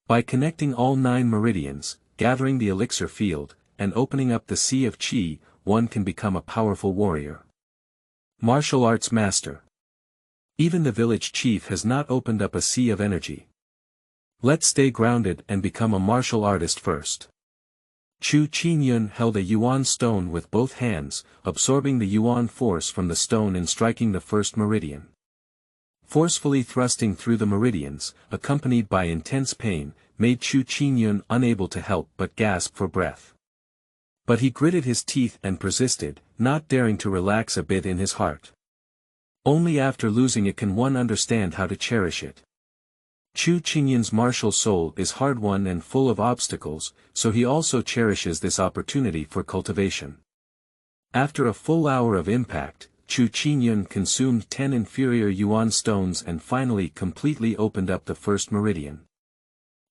Speaker 1: By connecting all 9 meridians, gathering the elixir field, and opening up the sea of qi, one can become a powerful warrior. Martial Arts Master. Even the village chief has not opened up a sea of energy. Let's stay grounded and become a martial artist first. Chu Qingyun held a yuan stone with both hands, absorbing the yuan force from the stone and striking the first meridian. Forcefully thrusting through the meridians, accompanied by intense pain, made Chu Qingyun unable to help but gasp for breath. But he gritted his teeth and persisted, not daring to relax a bit in his heart. Only after losing it can one understand how to cherish it. Chu Qingyun's martial soul is hard-won and full of obstacles, so he also cherishes this opportunity for cultivation. After a full hour of impact, Chu Qingyun consumed 10 inferior yuan stones and finally completely opened up the first meridian.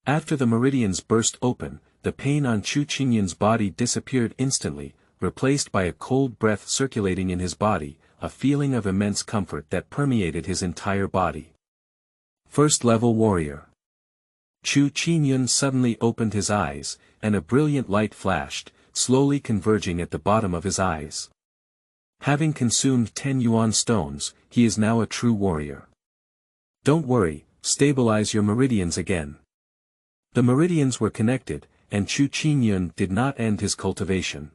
Speaker 1: After the meridians burst open, the pain on Chu Qingyun's body disappeared instantly, replaced by a cold breath circulating in his body, a feeling of immense comfort that permeated his entire body. First-level warrior. Chu Qingyun suddenly opened his eyes, and a brilliant light flashed, slowly converging at the bottom of his eyes. Having consumed 10 yuan stones, he is now a true warrior. Don't worry, stabilize your meridians again. The meridians were connected, and Chu Qingyun did not end his cultivation.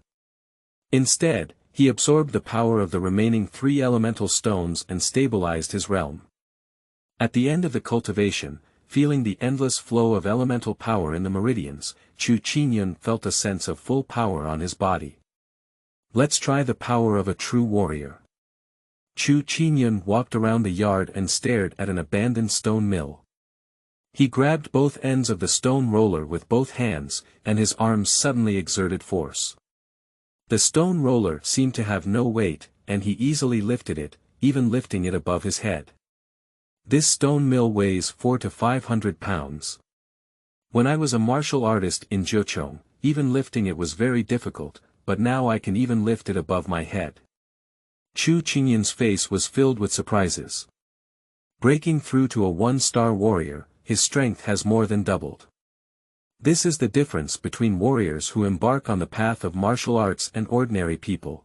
Speaker 1: Instead, he absorbed the power of the remaining 3 elemental stones and stabilized his realm. At the end of the cultivation, feeling the endless flow of elemental power in the meridians, Chu Qingyun felt a sense of full power on his body. Let's try the power of a true warrior. Chu Qingyun walked around the yard and stared at an abandoned stone mill. He grabbed both ends of the stone roller with both hands, and his arms suddenly exerted force. The stone roller seemed to have no weight, and he easily lifted it, even lifting it above his head. This stone mill weighs 400 to 500 pounds. When I was a martial artist in Zhejiang, even lifting it was very difficult, but now I can even lift it above my head. Chu Qingyun's face was filled with surprises. Breaking through to a 1-star warrior, his strength has more than doubled. This is the difference between warriors who embark on the path of martial arts and ordinary people.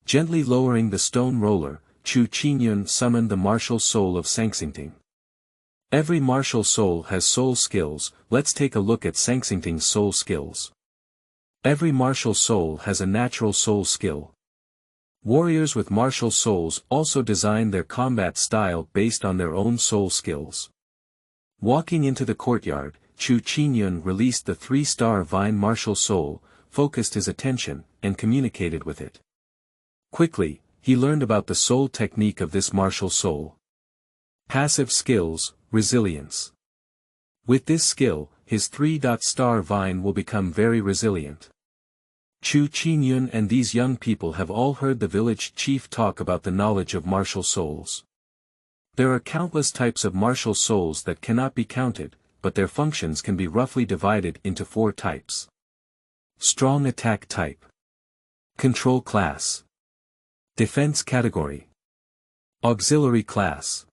Speaker 1: Gently lowering the stone roller, Chu Qingyun summoned the martial soul of Sangsingting. Every martial soul has soul skills. Let's take a look at Sangsingting's soul skills. Every martial soul has a natural soul skill. Warriors with martial souls also design their combat style based on their own soul skills. Walking into the courtyard, Chu Qingyun released the 3-star vine martial soul, focused his attention, and communicated with it. Quickly, he learned about the soul technique of this martial soul. Passive skills, resilience. With this skill, his 3-star vine will become very resilient. Chu Qingyun and these young people have all heard the village chief talk about the knowledge of martial souls. There are countless types of martial souls that cannot be counted, but their functions can be roughly divided into 4 types. Strong attack type. Control class. Defense category. Auxiliary class.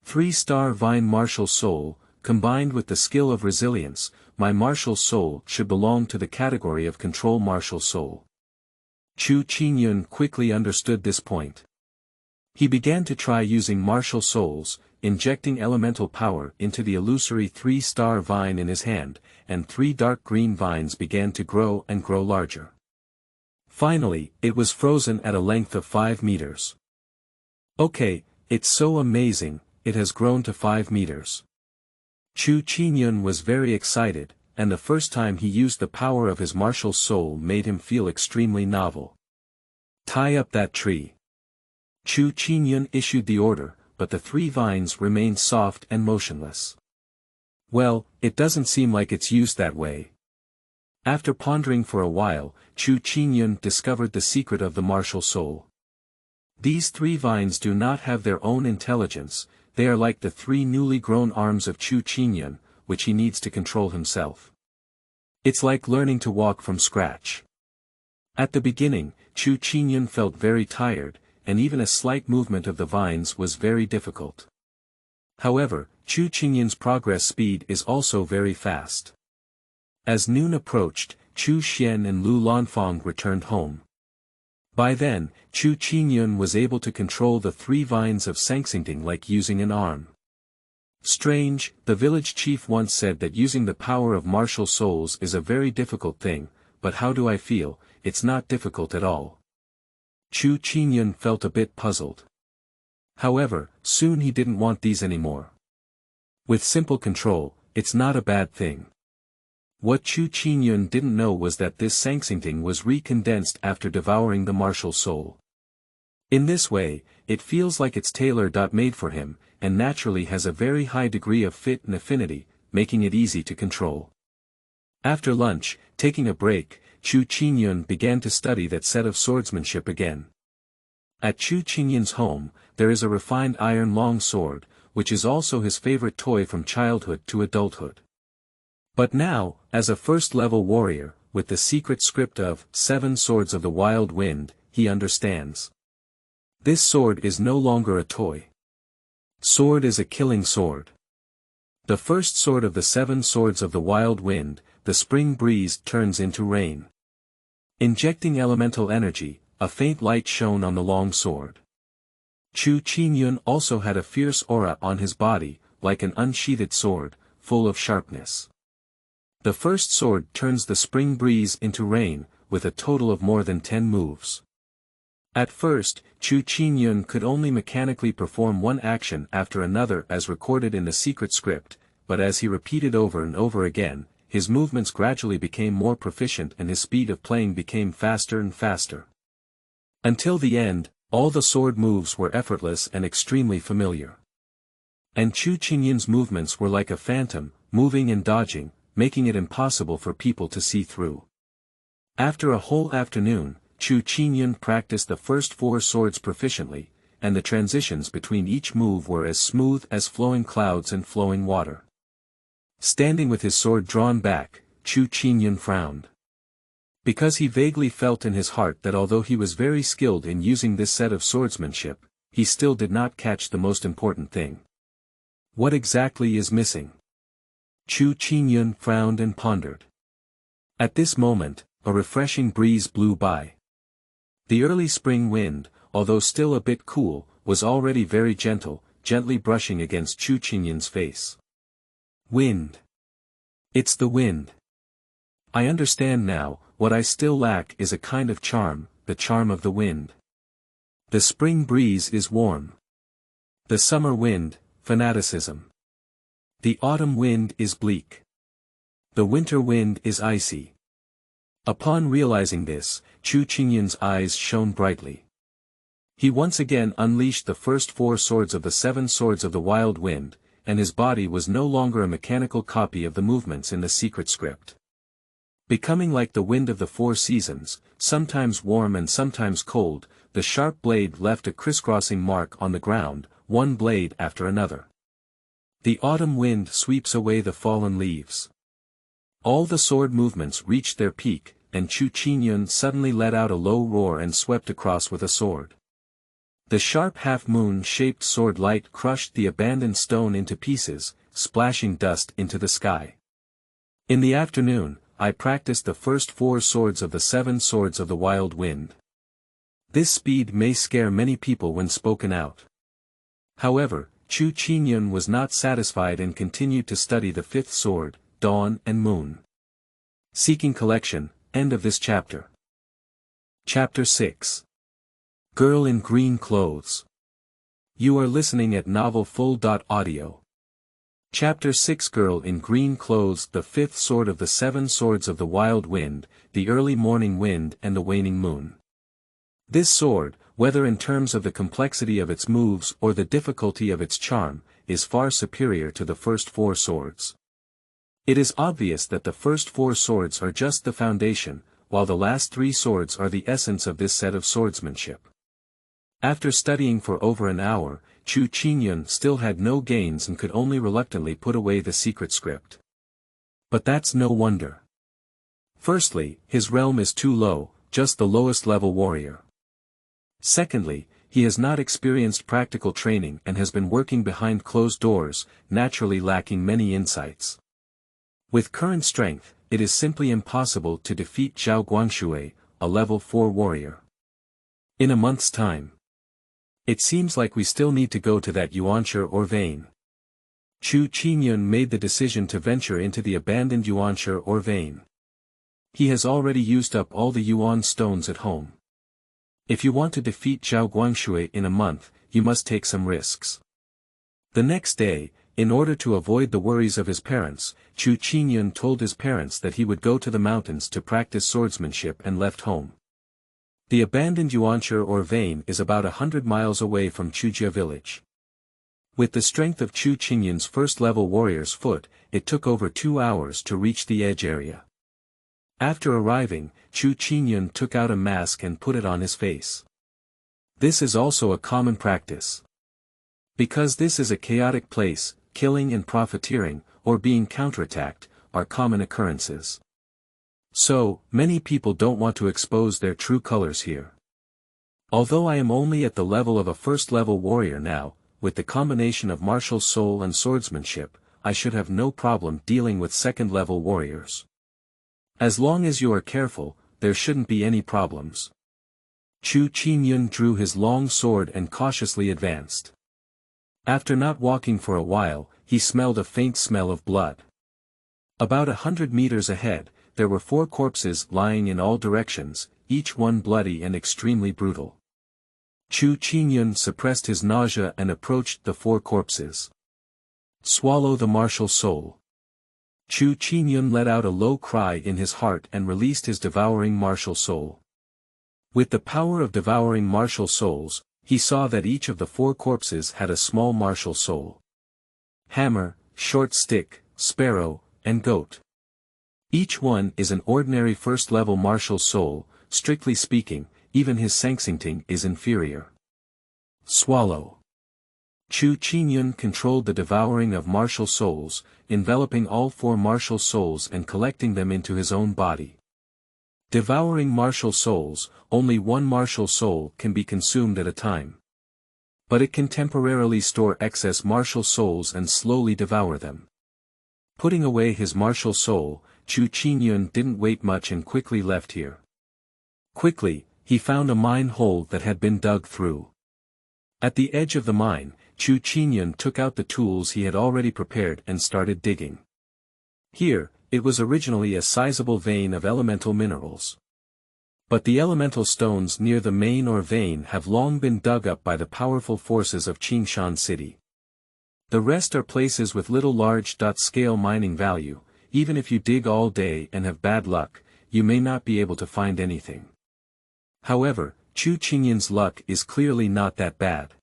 Speaker 1: 3-star vine martial soul, combined with the skill of resilience, my martial soul should belong to the category of control martial soul. Chu Qingyun quickly understood this point. He began to try using martial souls, injecting elemental power into the illusory 3-star vine in his hand, and 3 dark green vines began to grow and grow larger. Finally, it was frozen at a length of 5 meters. Okay, it's so amazing, it has grown to 5 meters. Chu Qingyun was very excited, and the first time he used the power of his martial soul made him feel extremely novel. Tie up that tree. Chu Qingyun issued the order, but the 3 vines remained soft and motionless. Well, it doesn't seem like it's used that way. After pondering for a while, Chu Qingyun discovered the secret of the martial soul. These 3 vines do not have their own intelligence, they are like the 3 newly grown arms of Chu Qingyun, which he needs to control himself. It's like learning to walk from scratch. At the beginning, Chu Qingyun felt very tired, and even a slight movement of the vines was very difficult. However, Chu Qingyun's progress speed is also very fast. As noon approached, Chu Xian and Lu Lanfang returned home. By then, Chu Qingyun was able to control the 3 vines of Sangsingting like using an arm. Strange, the village chief once said that using the power of martial souls is a very difficult thing, but how do I feel? It's not difficult at all. Chu Qingyun felt a bit puzzled. However, soon he didn't want these anymore. With simple control, it's not a bad thing. What Chu Qingyun didn't know was that this sangsingting was recondensed after devouring the martial soul. In this way, it feels like it's tailor-made for him, and naturally has a very high degree of fit and affinity, making it easy to control. After lunch, taking a break, Chu Qingyun began to study that set of swordsmanship again. At Chu Qingyun's home, there is a refined iron long sword, which is also his favorite toy from childhood to adulthood. But now, as a first-level warrior, with the secret script of 7 Swords of the Wild Wind, he understands. This sword is no longer a toy. Sword is a killing sword. The first sword of the 7 Swords of the Wild Wind, the spring breeze, turns into rain. Injecting elemental energy, a faint light shone on the long sword. Chu Qingyun also had a fierce aura on his body, like an unsheathed sword, full of sharpness. The first sword turns the spring breeze into rain, with a total of more than 10 moves. At first, Chu Qingyun could only mechanically perform one action after another as recorded in the secret script, but as he repeated over and over again, his movements gradually became more proficient and his speed of playing became faster and faster. Until the end, all the sword moves were effortless and extremely familiar. And Chu Qingyun's movements were like a phantom, moving and dodging, making it impossible for people to see through. After a whole afternoon, Chu Qingyun practiced the first 4 swords proficiently, and the transitions between each move were as smooth as flowing clouds and flowing water. Standing with his sword drawn back, Chu Qingyun frowned. Because he vaguely felt in his heart that although he was very skilled in using this set of swordsmanship, he still did not catch the most important thing. What exactly is missing? Chu Qingyun frowned and pondered. At this moment, a refreshing breeze blew by. The early spring wind, although still a bit cool, was already very gentle, gently brushing against Chu Qingyun's face. Wind. It's the wind. I understand now, what I still lack is a kind of charm, the charm of the wind. The spring breeze is warm. The summer wind, fanaticism. The autumn wind is bleak. The winter wind is icy. Upon realizing this, Chu Qingyun's eyes shone brightly. He once again unleashed the first 4 swords of the 7 Swords of the Wild Wind, and his body was no longer a mechanical copy of the movements in the secret script. Becoming like the wind of the 4 seasons, sometimes warm and sometimes cold, the sharp blade left a crisscrossing mark on the ground, one blade after another. The autumn wind sweeps away the fallen leaves. All the sword movements reached their peak, and Chu Qingyun suddenly let out a low roar and swept across with a sword. The sharp half-moon-shaped sword light crushed the abandoned stone into pieces, splashing dust into the sky. In the afternoon, I practiced the first 4 swords of the 7 Swords of the Wild Wind. This speed may scare many people when spoken out. However, Chu Qingyun was not satisfied and continued to study the 5th sword, Dawn and Moon. Seeking collection, end of this chapter. Chapter 6. Girl in Green Clothes. You are listening at novelfull.audio. Chapter 6. Girl in Green Clothes. The 5th sword of the 7 Swords of the Wild Wind, the early morning wind and the waning moon. This sword, whether in terms of the complexity of its moves or the difficulty of its charm, is far superior to the first 4 swords. It is obvious that the first 4 swords are just the foundation, while the last 3 swords are the essence of this set of swordsmanship. After studying for over an hour, Chu Qingyun still had no gains and could only reluctantly put away the secret script. But that's no wonder. Firstly, his realm is too low, just the lowest level warrior. Secondly, he has not experienced practical training and has been working behind closed doors, naturally lacking many insights. With current strength, it is simply impossible to defeat Zhao Guangshui, a level 4 warrior. In a month's time. It seems like we still need to go to that Yuanshi or vein. Chu Qingyun made the decision to venture into the abandoned Yuanshi or vein. He has already used up all the Yuan stones at home. If you want to defeat Zhao Guangshui in a month, you must take some risks. The next day, in order to avoid the worries of his parents, Chu Qingyun told his parents that he would go to the mountains to practice swordsmanship and left home. The abandoned Yuanshi or vein is about 100 miles away from Chujia village. With the strength of Chu Qingyun's first-level warrior's foot, it took over 2 hours to reach the edge area. After arriving, Chu Qingyun took out a mask and put it on his face. This is also a common practice. Because this is a chaotic place, killing and profiteering, or being counterattacked, are common occurrences. So, many people don't want to expose their true colors here. Although I am only at the level of a first-level warrior now, with the combination of martial soul and swordsmanship, I should have no problem dealing with second-level warriors. As long as you are careful, there shouldn't be any problems. Chu Qingyun drew his long sword and cautiously advanced. After not walking for a while, he smelled a faint smell of blood. About 100 meters ahead, there were 4 corpses lying in all directions, each one bloody and extremely brutal. Chu Qingyun suppressed his nausea and approached the 4 corpses. Swallow the martial soul. Chu Qingyun let out a low cry in his heart and released his devouring martial soul. With the power of devouring martial souls, he saw that each of the 4 corpses had a small martial soul. Hammer, short stick, sparrow, and goat. Each one is an ordinary first-level martial soul, strictly speaking, even his Sangsingting is inferior. Swallow. Chu Qingyun controlled the devouring of martial souls, enveloping all 4 martial souls and collecting them into his own body. Devouring martial souls, only 1 martial soul can be consumed at a time. But it can temporarily store excess martial souls and slowly devour them. Putting away his martial soul, Chu Qingyun didn't wait much and quickly left here. Quickly, he found a mine hole that had been dug through. At the edge of the mine, Chu Qingyun took out the tools he had already prepared and started digging. Here, it was originally a sizable vein of elemental minerals. But the elemental stones near the main or vein have long been dug up by the powerful forces of Qingshan City. The rest are places with little large-scale mining value. Even if you dig all day and have bad luck, you may not be able to find anything. However, Chu Qingyun's luck is clearly not that bad.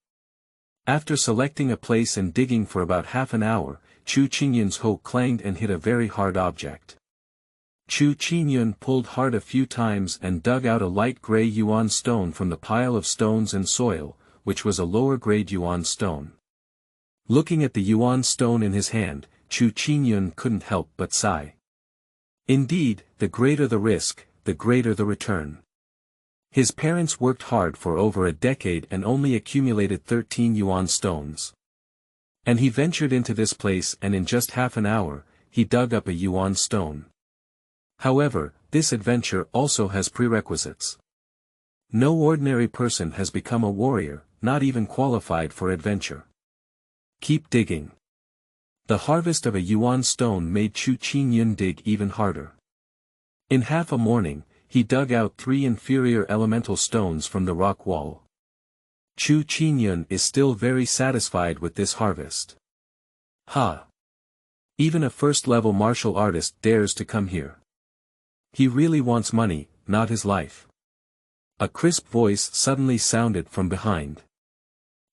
Speaker 1: After selecting a place and digging for about half an hour, Chu Qingyun's hoe clanged and hit a very hard object. Chu Qingyun pulled hard a few times and dug out a light gray yuan stone from the pile of stones and soil, which was a lower-grade yuan stone. Looking at the yuan stone in his hand, Chu Qingyun couldn't help but sigh. Indeed, the greater the risk, the greater the return. His parents worked hard for over a decade and only accumulated 13 yuan stones. And he ventured into this place and in just half an hour, he dug up a yuan stone. However, this adventure also has prerequisites. No ordinary person has become a warrior, not even qualified for adventure. Keep digging. The harvest of a yuan stone made Chu Qingyun dig even harder. In half a morning, he dug out 3 inferior elemental stones from the rock wall. Chu Qingyun is still very satisfied with this harvest. Even a first-level martial artist dares to come here. He really wants money, not his life. A crisp voice suddenly sounded from behind.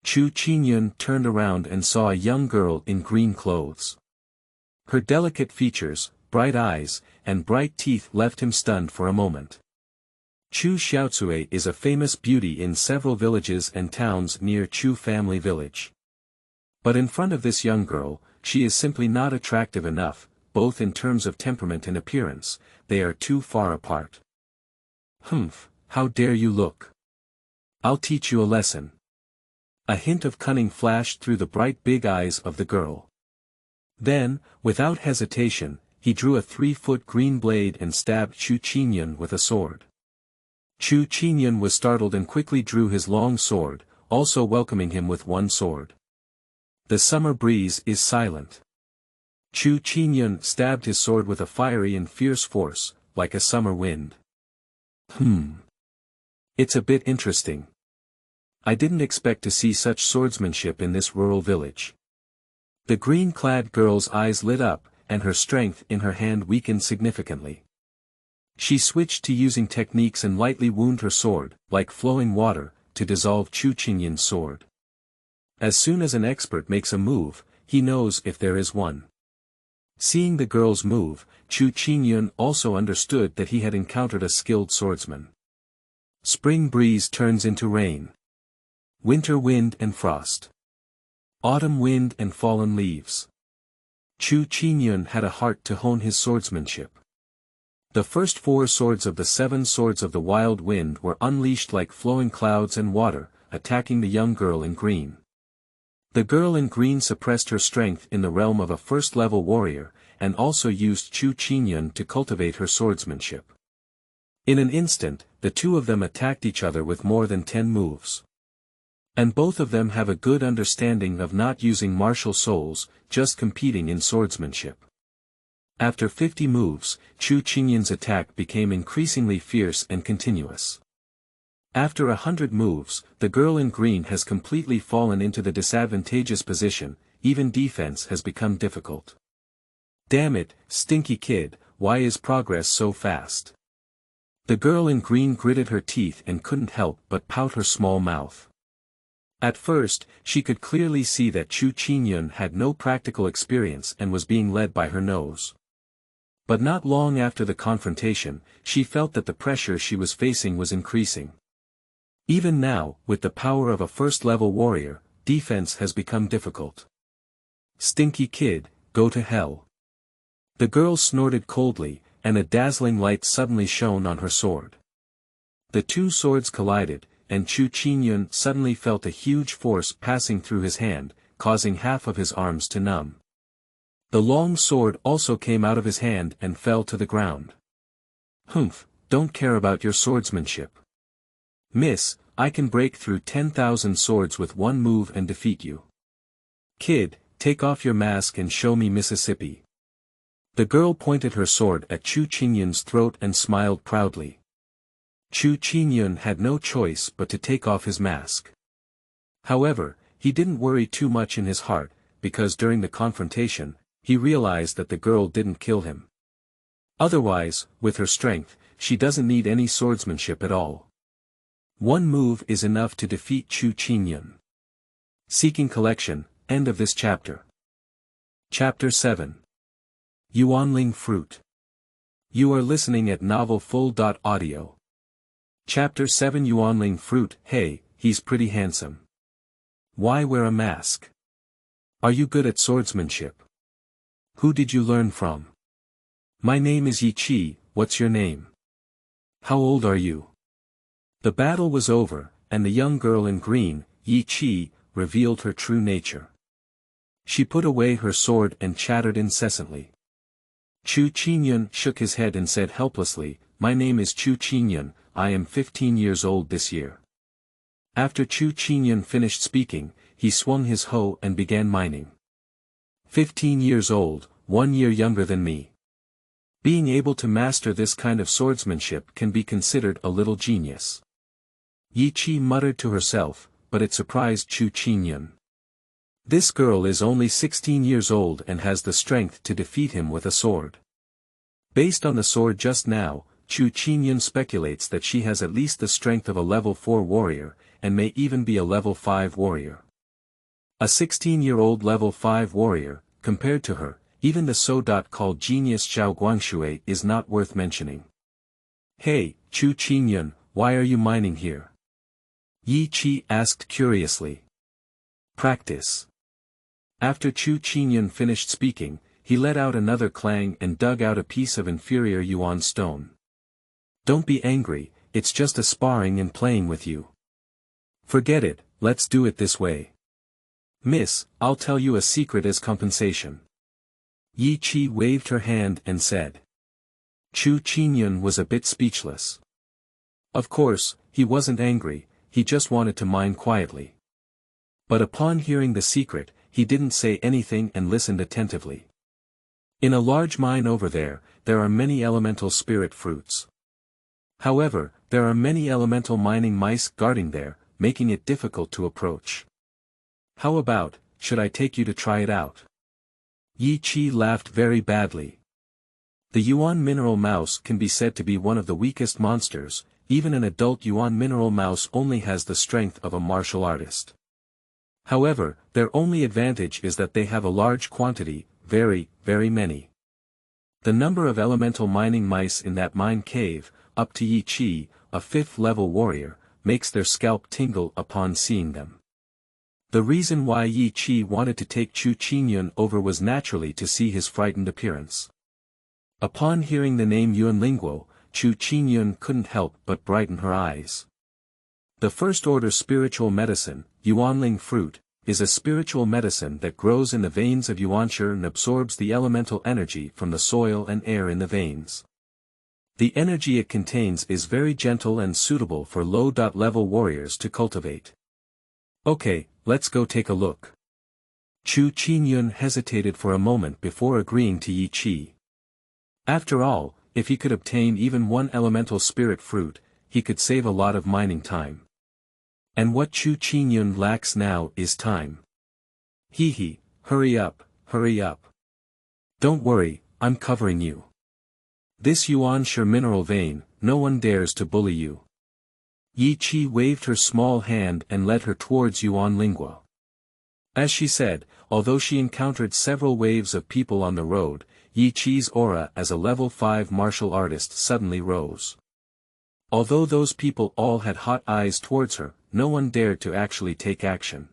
Speaker 1: Chu Qingyun turned around and saw a young girl in green clothes. Her delicate features, bright eyes, and bright teeth left him stunned for a moment. Chu Xiaotsue is a famous beauty in several villages and towns near Chu family village. But in front of this young girl, she is simply not attractive enough, both in terms of temperament and appearance, they are too far apart. How dare you look? I'll teach you a lesson. A hint of cunning flashed through the bright big eyes of the girl. Then, without hesitation, he drew a 3-foot green blade and stabbed Chu Qingyun with a sword. Chu Qingyun was startled and quickly drew his long sword, also welcoming him with one sword. The summer breeze is silent. Chu Qingyun stabbed his sword with a fiery and fierce force, like a summer wind. It's a bit interesting. I didn't expect to see such swordsmanship in this rural village. The green-clad girl's eyes lit up, and her strength in her hand weakened significantly. She switched to using techniques and lightly wound her sword, like flowing water, to dissolve Chu Qingyun's sword. As soon as an expert makes a move, he knows if there is one. Seeing the girl's move, Chu Qingyun also understood that he had encountered a skilled swordsman. Spring breeze turns into rain. Winter wind and frost. Autumn wind and fallen leaves. Chu Qingyun had a heart to hone his swordsmanship. The first 4 swords of the 7 swords of the wild wind were unleashed like flowing clouds and water, attacking the young girl in green. The girl in green suppressed her strength in the realm of a first-level warrior, and also used Chu Qingyun to cultivate her swordsmanship. In an instant, the two of them attacked each other with more than 10 moves. And both of them have a good understanding of not using martial souls, just competing in swordsmanship. After 50 moves, Chu Qingyun's attack became increasingly fierce and continuous. After 100 moves, the girl in green has completely fallen into the disadvantageous position, even defense has become difficult. Damn it, stinky kid, why is progress so fast? The girl in green gritted her teeth and couldn't help but pout her small mouth. At first, she could clearly see that Chu Qingyun had no practical experience and was being led by her nose. But not long after the confrontation, she felt that the pressure she was facing was increasing. Even now, with the power of a first-level warrior, defense has become difficult. Stinky kid, go to hell. The girl snorted coldly, and a dazzling light suddenly shone on her sword. The two swords collided, and Chu Qingyun suddenly felt a huge force passing through his hand, causing half of his arms to numb. The long sword also came out of his hand and fell to the ground. Humph, don't care about your swordsmanship. Miss, I can break through 10,000 swords with one move and defeat you. Kid, take off your mask and show me Mississippi. The girl pointed her sword at Chu Qingyun's throat and smiled proudly. Chu Qingyun had no choice but to take off his mask. However, he didn't worry too much in his heart, because during the confrontation, he realized that the girl didn't kill him. Otherwise, with her strength, she doesn't need any swordsmanship at all. One move is enough to defeat Chu Qingyun. Seeking collection, end of this chapter. Chapter 7. Yuanling Fruit. You are listening at novelfull.audio. Chapter 7 Yuanling Fruit. Hey, he's pretty handsome. Why wear a mask? Are you good at swordsmanship? Who did you learn from? My name is Yi Qi, what's your name? How old are you? The battle was over, and the young girl in green, Yi Qi, revealed her true nature. She put away her sword and chattered incessantly. Chu Qingyun shook his head and said helplessly, My name is Chu Qingyun, I am 15 years old this year. After Chu Qingyun finished speaking, he swung his hoe and began mining. 15 years old, 1 year younger than me. Being able to master this kind of swordsmanship can be considered a little genius. Yi Qi muttered to herself, but it surprised Chu Qingyun. This girl is only 16 years old and has the strength to defeat him with a sword. Based on the sword just now, Chu Qingyun speculates that she has at least the strength of a level 4 warrior, and may even be a level 5 warrior. A 16-year-old level 5 warrior, compared to her, even the so-called genius Zhao Guangshui is not worth mentioning. Hey, Chu Qingyun, why are you mining here? Yi Qi asked curiously. Practice. After Chu Qingyun finished speaking, he let out another clang and dug out a piece of inferior yuan stone. Don't be angry, it's just a sparring and playing with you. Forget it, let's do it this way. Miss, I'll tell you a secret as compensation. Yi Qi waved her hand and said. Chu Qingyun was a bit speechless. Of course, he wasn't angry, he just wanted to mine quietly. But upon hearing the secret, he didn't say anything and listened attentively. In a large mine over there are many elemental spirit fruits. However, there are many elemental mining mice guarding there, making it difficult to approach. How about, should I take you to try it out? Yi Qi laughed very badly. The Yuan mineral mouse can be said to be one of the weakest monsters. Even an adult Yuan mineral mouse only has the strength of a martial artist. However, their only advantage is that they have a large quantity, very, very many. The number of elemental mining mice in that mine cave, up to Yi Qi, a 5th level warrior, makes their scalp tingle upon seeing them. The reason why Yi Qi wanted to take Chu Qingyun over was naturally to see his frightened appearance. Upon hearing the name Yuanling, Chu Qingyun couldn't help but brighten her eyes. The first-order spiritual medicine, Yuanling fruit, is a spiritual medicine that grows in the veins of Yuanshi and absorbs the elemental energy from the soil and air in the veins. The energy it contains is very gentle and suitable for low-level warriors to cultivate. Okay, let's go take a look. Chu Qingyun hesitated for a moment before agreeing to Yi Qi. After all, if he could obtain even one elemental spirit fruit, he could save a lot of mining time. And what Chu Qingyun lacks now is time. Hee, hurry up, hurry up. Don't worry, I'm covering you. This Yuanshi mineral vein, no one dares to bully you. Yi Qi waved her small hand and led her towards Yuanling. As she said, although she encountered several waves of people on the road, Yi Qi's aura as a level 5 martial artist suddenly rose. Although those people all had hot eyes towards her, no one dared to actually take action.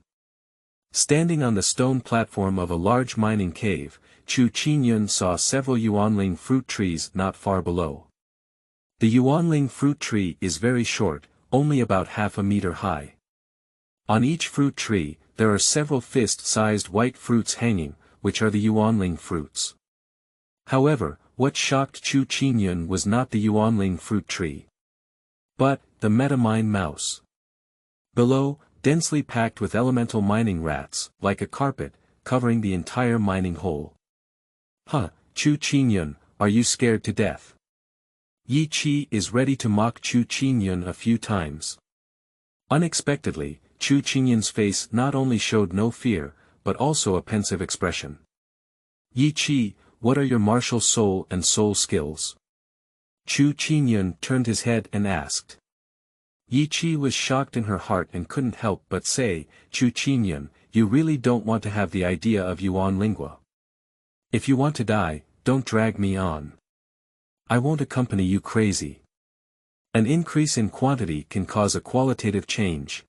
Speaker 1: Standing on the stone platform of a large mining cave, Chu Qingyun saw several Yuanling fruit trees not far below. The Yuanling fruit tree is very short, only about half a meter high. On each fruit tree, there are several fist-sized white fruits hanging, which are the Yuanling fruits. However, what shocked Chu Qingyun was not the Yuanling fruit tree, but the metamine mouse. Below, densely packed with elemental mining rats, like a carpet, covering the entire mining hole. Huh, Chu Qingyun, are you scared to death? Yi Qi is ready to mock Chu Qingyun a few times. Unexpectedly, Chu Qingyun's face not only showed no fear, but also a pensive expression. Yi Qi, what are your martial soul and soul skills? Chu Qingyun turned his head and asked. Yi Qi was shocked in her heart and couldn't help but say, Chu Qingyun, you really don't want to have the idea of Yuanling. If you want to die, don't drag me on. I won't accompany you crazy. An increase in quantity can cause a qualitative change.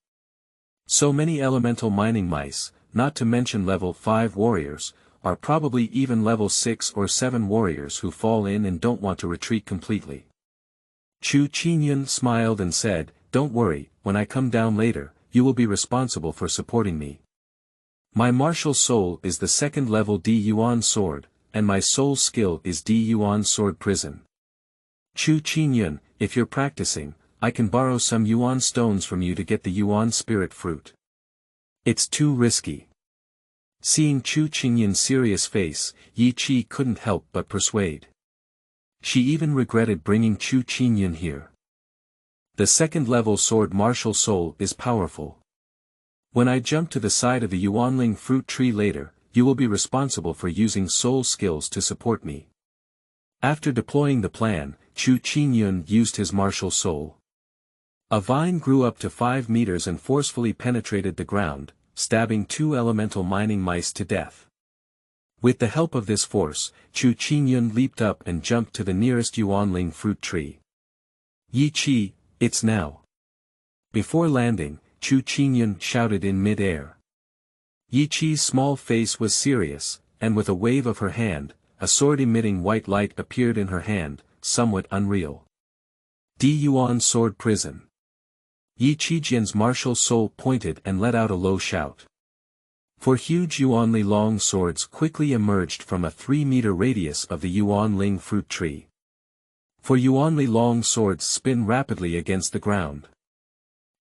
Speaker 1: So many elemental mining mice, not to mention level 5 warriors, are probably even level 6 or 7 warriors who fall in and don't want to retreat completely. Chu Qingyun smiled and said, don't worry, when I come down later, you will be responsible for supporting me. My martial soul is the 2nd level D Yuan sword, and my soul skill is D Yuan sword prison. Chu Qingyun, if you're practicing, I can borrow some Yuan stones from you to get the Yuan spirit fruit. It's too risky. Seeing Chu Qingyun's serious face, Yi Qi couldn't help but persuade. She even regretted bringing Chu Qingyun here. The 2nd level sword martial soul is powerful. When I jump to the side of the Yuanling fruit tree later, you will be responsible for using soul skills to support me. After deploying the plan, Chu Qingyun used his martial soul. A vine grew up to 5 meters and forcefully penetrated the ground, stabbing 2 elemental mining mice to death. With the help of this force, Chu Qingyun leaped up and jumped to the nearest Yuanling fruit tree. Yi Qi, it's now. Before landing, Chu Qingyun shouted in mid-air. Yi Qi's small face was serious, and with a wave of her hand, a sword-emitting white light appeared in her hand, somewhat unreal. D Yuan sword prison. Yi Qijian's martial soul pointed and let out a low shout. 4 huge Yuanli long swords quickly emerged from a 3-meter radius of the Yuanling fruit tree. 4 Yuanli long swords spin rapidly against the ground.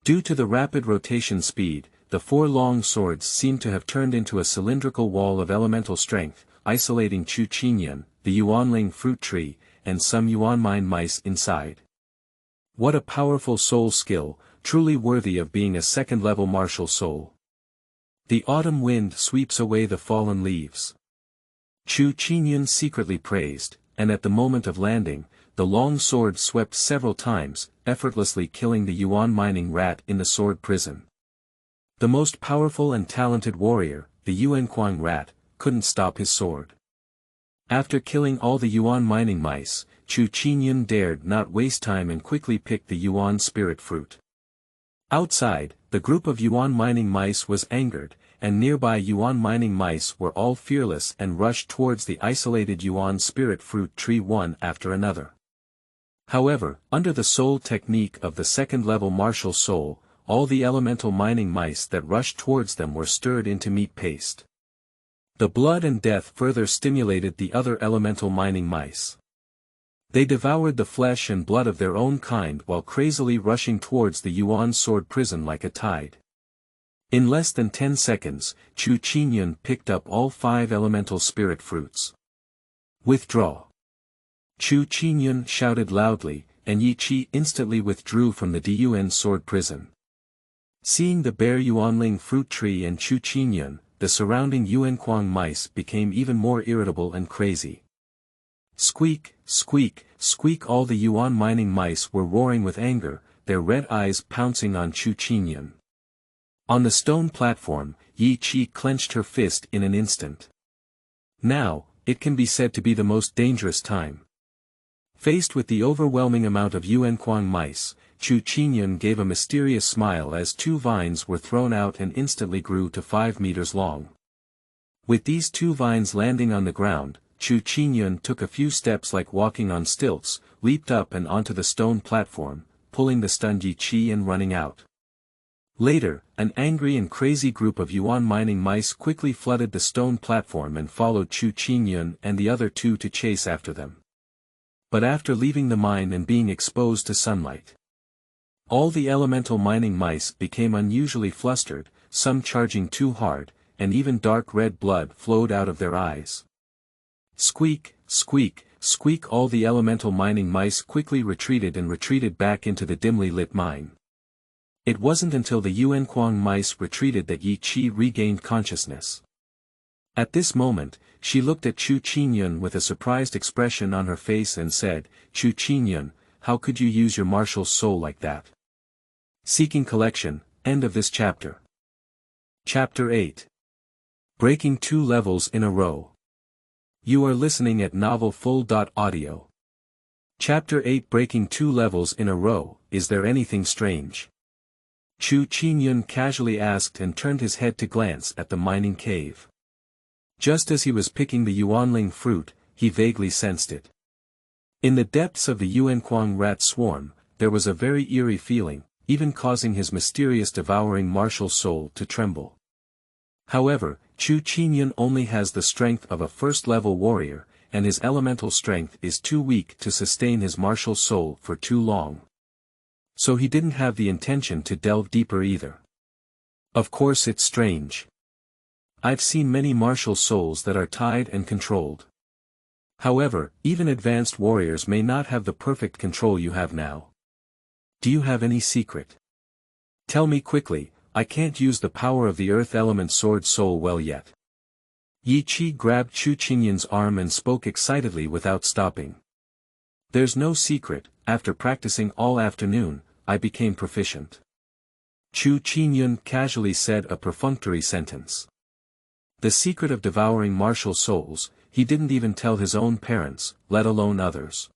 Speaker 1: Due to the rapid rotation speed, the 4 long swords seem to have turned into a cylindrical wall of elemental strength, isolating Chu Qingyun, the Yuanling fruit tree, and some Yuan mine mice inside. What a powerful soul skill, truly worthy of being a second-level martial soul. The autumn wind sweeps away the fallen leaves. Chu Qingyun secretly praised, and at the moment of landing, the long sword swept several times, effortlessly killing the Yuan mining rat in the sword prison. The most powerful and talented warrior, the Yuanling rat, couldn't stop his sword. After killing all the Yuan mining mice, Chu Qingyun dared not waste time and quickly picked the Yuan spirit fruit. Outside, the group of Yuan mining mice was angered, and nearby Yuan mining mice were all fearless and rushed towards the isolated Yuan spirit fruit tree one after another. However, under the soul technique of the second-level martial soul, all the elemental mining mice that rushed towards them were stirred into meat paste. The blood and death further stimulated the other elemental mining mice. They devoured the flesh and blood of their own kind while crazily rushing towards the Yuan sword prison like a tide. In less than 10 seconds, Chu Qingyun picked up all 5 elemental spirit fruits. Withdraw! Chu Qingyun shouted loudly, and Yi Qi instantly withdrew from the Dun sword prison. Seeing the bare Yuanling fruit tree and Chu Qingyun, the surrounding Yuanling mice became even more irritable and crazy. Squeak, squeak, squeak! All the Yuan mining mice were roaring with anger, their red eyes pouncing on Chu Qingyun. On the stone platform, Yi Qi clenched her fist in an instant. Now, it can be said to be the most dangerous time. Faced with the overwhelming amount of Yuanling mice, Chu Qingyun gave a mysterious smile as 2 vines were thrown out and instantly grew to 5 meters long. With these 2 vines landing on the ground, Chu Qingyun took a few steps like walking on stilts, leaped up and onto the stone platform, pulling the stunned Yi Qi and running out. Later, an angry and crazy group of Yuan mining mice quickly flooded the stone platform and followed Chu Qingyun and the other 2 to chase after them. But after leaving the mine and being exposed to sunlight, all the elemental mining mice became unusually flustered, some charging too hard, and even dark red blood flowed out of their eyes. Squeak, squeak, squeak! All the elemental mining mice quickly retreated back into the dimly lit mine. It wasn't until the Yuanling mice retreated that Yi Qi regained consciousness. At this moment, she looked at Chu Qingyun with a surprised expression on her face and said, "Chu Qingyun, how could you use your martial soul like that?" Seeking collection, end of this chapter. Chapter 8. Breaking 2 levels in a row. You are listening at novelfull.audio. Chapter 8. Breaking 2 levels in a row. Is there anything strange? Chu Qingyun casually asked and turned his head to glance at the mining cave. Just as he was picking the Yuanling fruit, he vaguely sensed it. In the depths of the Yuanling rat swarm, there was a very eerie feeling, even causing his mysterious devouring martial soul to tremble. However, Chu Qingyun only has the strength of a first-level warrior, and his elemental strength is too weak to sustain his martial soul for too long. So he didn't have the intention to delve deeper either. Of course it's strange. I've seen many martial souls that are tied and controlled. However, even advanced warriors may not have the perfect control you have now. Do you have any secret? Tell me quickly, I can't use the power of the earth element sword soul well yet. Yi Qi grabbed Chu Qingyun's arm and spoke excitedly without stopping. There's no secret, after practicing all afternoon, I became proficient. Chu Qingyun casually said a perfunctory sentence. The secret of devouring martial souls, he didn't even tell his own parents, let alone others.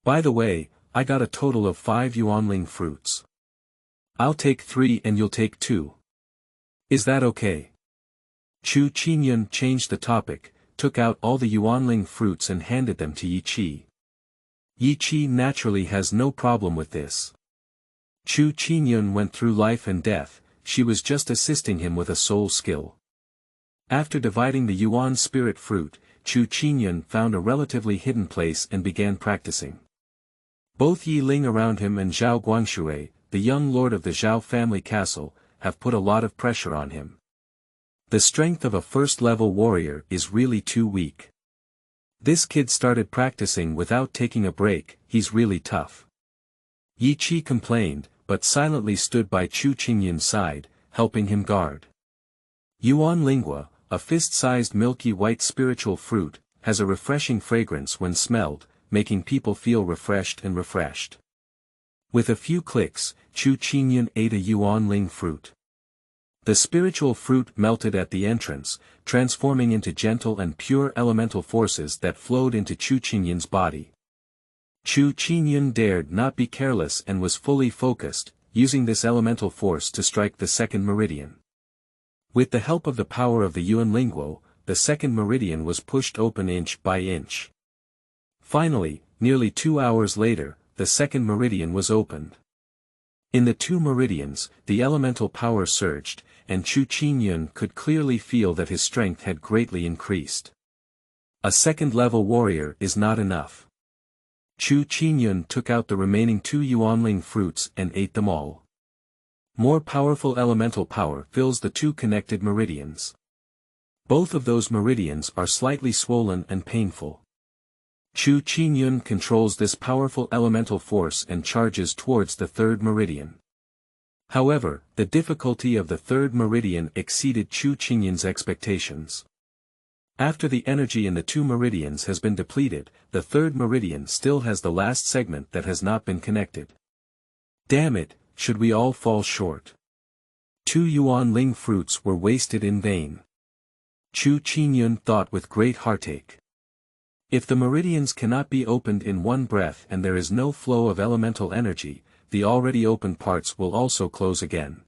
Speaker 1: By the way, I got a total of 5 Yuanling fruits. I'll take 3 and you'll take 2. Is that okay? Chu Qingyun changed the topic, took out all the Yuanling fruits and handed them to Yi Qi. Yi Qi naturally has no problem with this. Chu Qingyun went through life and death, she was just assisting him with a soul skill. After dividing the Yuan spirit fruit, Chu Qingyun found a relatively hidden place and began practicing. Both Yi Ling around him and Zhao Guangshui, the young lord of the Zhao family castle, have put a lot of pressure on him. The strength of a first-level warrior is really too weak. This kid started practicing without taking a break, he's really tough. Yi Qi complained, but silently stood by Chu Qingyun's side, helping him guard. Yuanling, a fist-sized milky white spiritual fruit, has a refreshing fragrance when smelled, making people feel refreshed and refreshed. With a few clicks, Chu Qingyun ate a Yuanling fruit. The spiritual fruit melted at the entrance, transforming into gentle and pure elemental forces that flowed into Chu Qingyun's body. Chu Qingyun dared not be careless and was fully focused, using this elemental force to strike the second meridian. With the help of the power of the Yuanling, the second meridian was pushed open inch by inch. Finally, nearly 2 hours later, the second meridian was opened. In the 2 meridians, the elemental power surged, and Chu Qingyun could clearly feel that his strength had greatly increased. A second-level warrior is not enough. Chu Qingyun took out the remaining 2 Yuanling fruits and ate them all. More powerful elemental power fills the 2 connected meridians. Both of those meridians are slightly swollen and painful. Chu Qingyun controls this powerful elemental force and charges towards the 3rd meridian. However, the difficulty of the 3rd meridian exceeded Chu Qingyun's expectations. After the energy in the 2 meridians has been depleted, the 3rd meridian still has the last segment that has not been connected. Damn it, should we all fall short? 2 Yuanling fruits were wasted in vain. Chu Qingyun thought with great heartache. If the meridians cannot be opened in one breath and there is no flow of elemental energy, the already open parts will also close again.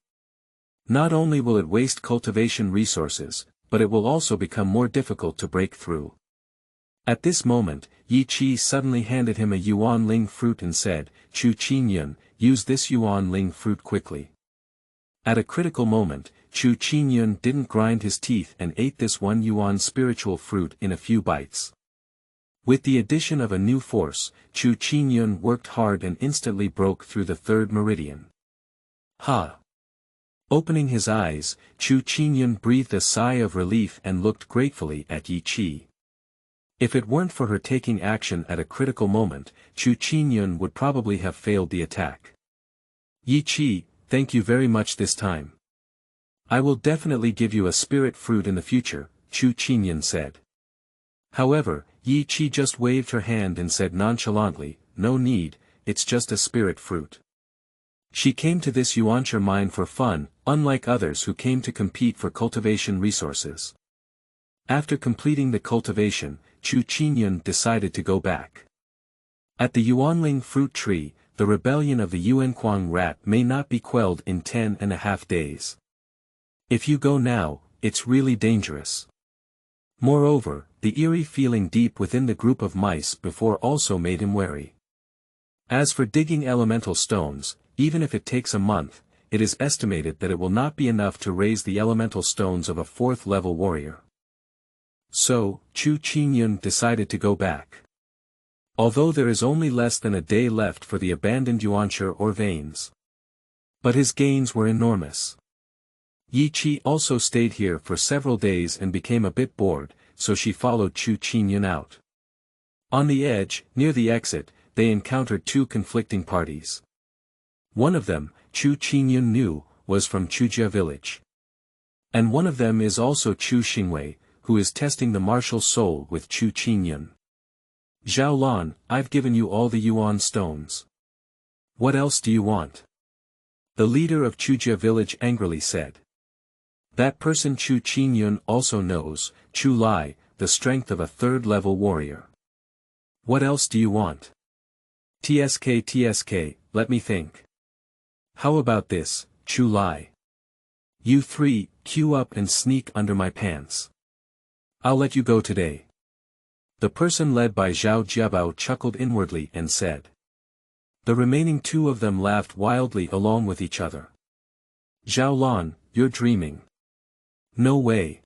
Speaker 1: Not only will it waste cultivation resources, but it will also become more difficult to break through. At this moment, Yi Qi suddenly handed him a Yuanling fruit and said, "Chu Qingyun, use this Yuanling fruit quickly." At a critical moment, Chu Qingyun didn't grind his teeth and ate this 1 yuan spiritual fruit in a few bites. With the addition of a new force, Chu Qingyun worked hard and instantly broke through the 3rd meridian. Ha! Opening his eyes, Chu Qingyun breathed a sigh of relief and looked gratefully at Yi Qi. If it weren't for her taking action at a critical moment, Chu Qingyun would probably have failed the attack. Yi Qi, thank you very much this time. I will definitely give you a spirit fruit in the future, Chu Qingyun said. However, Yi Qi just waved her hand and said nonchalantly, "No need, it's just a spirit fruit." She came to this Yuancher mine for fun, unlike others who came to compete for cultivation resources. After completing the cultivation, Chu Qingyun decided to go back. At the Yuanling fruit tree, the rebellion of the Yuanquang rat may not be quelled in 10.5 days. If you go now, it's really dangerous. Moreover, the eerie feeling deep within the group of mice before also made him wary. As for digging elemental stones, even if it takes a month, it is estimated that it will not be enough to raise the elemental stones of a 4th-level warrior. So, Chu Qingyun decided to go back. Although there is only less than a day left for the abandoned Yuancher or veins. But his gains were enormous. Yi Qi also stayed here for several days and became a bit bored, so she followed Chu Qingyun out. On the edge, near the exit, they encountered 2 conflicting parties. One of them, Chu Qingyun knew, was from Chujia village. And one of them is also Chu Xingwei, who is testing the martial soul with Chu Qingyun. "Zhao Lan, I've given you all the Yuan stones. What else do you want?" The leader of Chujia village angrily said. That person Chu Qingyun also knows, Chu Lai, the strength of a 3rd-level warrior. "What else do you want?" TSK, let me think. "How about this, Chu Lai? You 3, queue up and sneak under my pants. I'll let you go today." The person led by Zhao Jiabao chuckled inwardly and said. The remaining 2 of them laughed wildly along with each other. "Zhao Lan, you're dreaming. No way.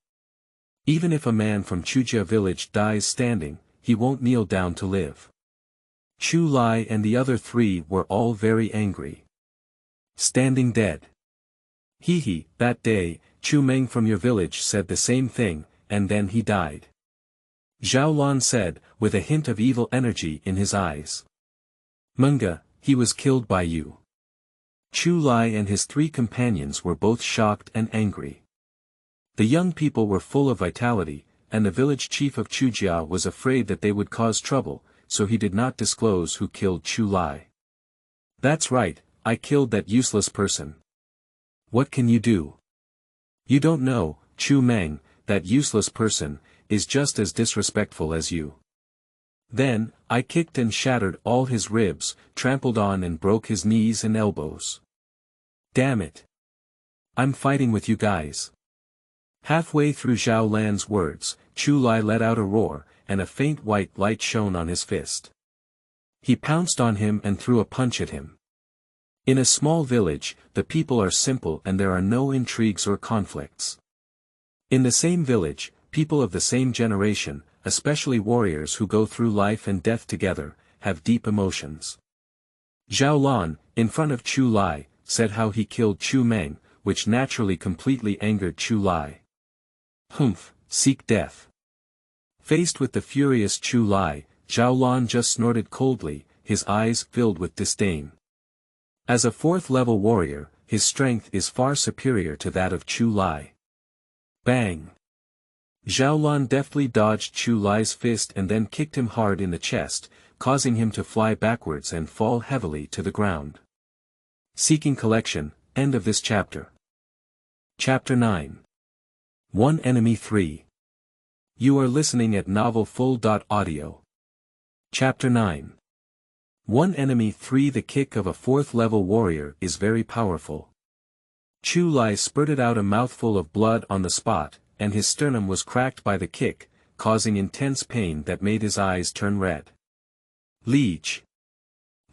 Speaker 1: Even if a man from Chujia village dies standing, he won't kneel down to live." Chu Lai and the other 3 were all very angry. Standing dead. "Hee, that day, Chu Meng from your village said the same thing, and then he died," Zhao Lan said, with a hint of evil energy in his eyes. "Munga, he was killed by you." Chu Lai and his three companions were both shocked and angry. The young people were full of vitality, and the village chief of Chujia was afraid that they would cause trouble, so he did not disclose who killed Chu Lai. "That's right, I killed that useless person." "What can you do?" "You don't know, Chu Meng, that useless person is just as disrespectful as you." Then, I kicked and shattered all his ribs, trampled on and broke his knees and elbows. "Damn it. I'm fighting with you guys." Halfway through Zhao Lan's words, Chu Lai let out a roar, and a faint white light shone on his fist. He pounced on him and threw a punch at him. In a small village, the people are simple and there are no intrigues or conflicts. In the same village, people of the same generation, especially warriors who go through life and death together, have deep emotions. Zhao Lan, in front of Chu Lai, said how he killed Chu Meng, which naturally completely angered Chu Lai. "Humph, seek death." Faced with the furious Chu Lai, Zhao Lan just snorted coldly, his eyes filled with disdain. As a fourth-level warrior, his strength is far superior to that of Chu Lai. Bang! Zhao Lan deftly dodged Chu Lai's fist and then kicked him hard in the chest, causing him to fly backwards and fall heavily to the ground. Seeking collection, end of this chapter. Chapter 9. One Enemy 3. You are listening at novelfull.audio. Chapter 9. One Enemy 3. The kick of a fourth-level warrior is very powerful. Chu Lai spurted out a mouthful of blood on the spot, and his sternum was cracked by the kick, causing intense pain that made his eyes turn red. "Liege!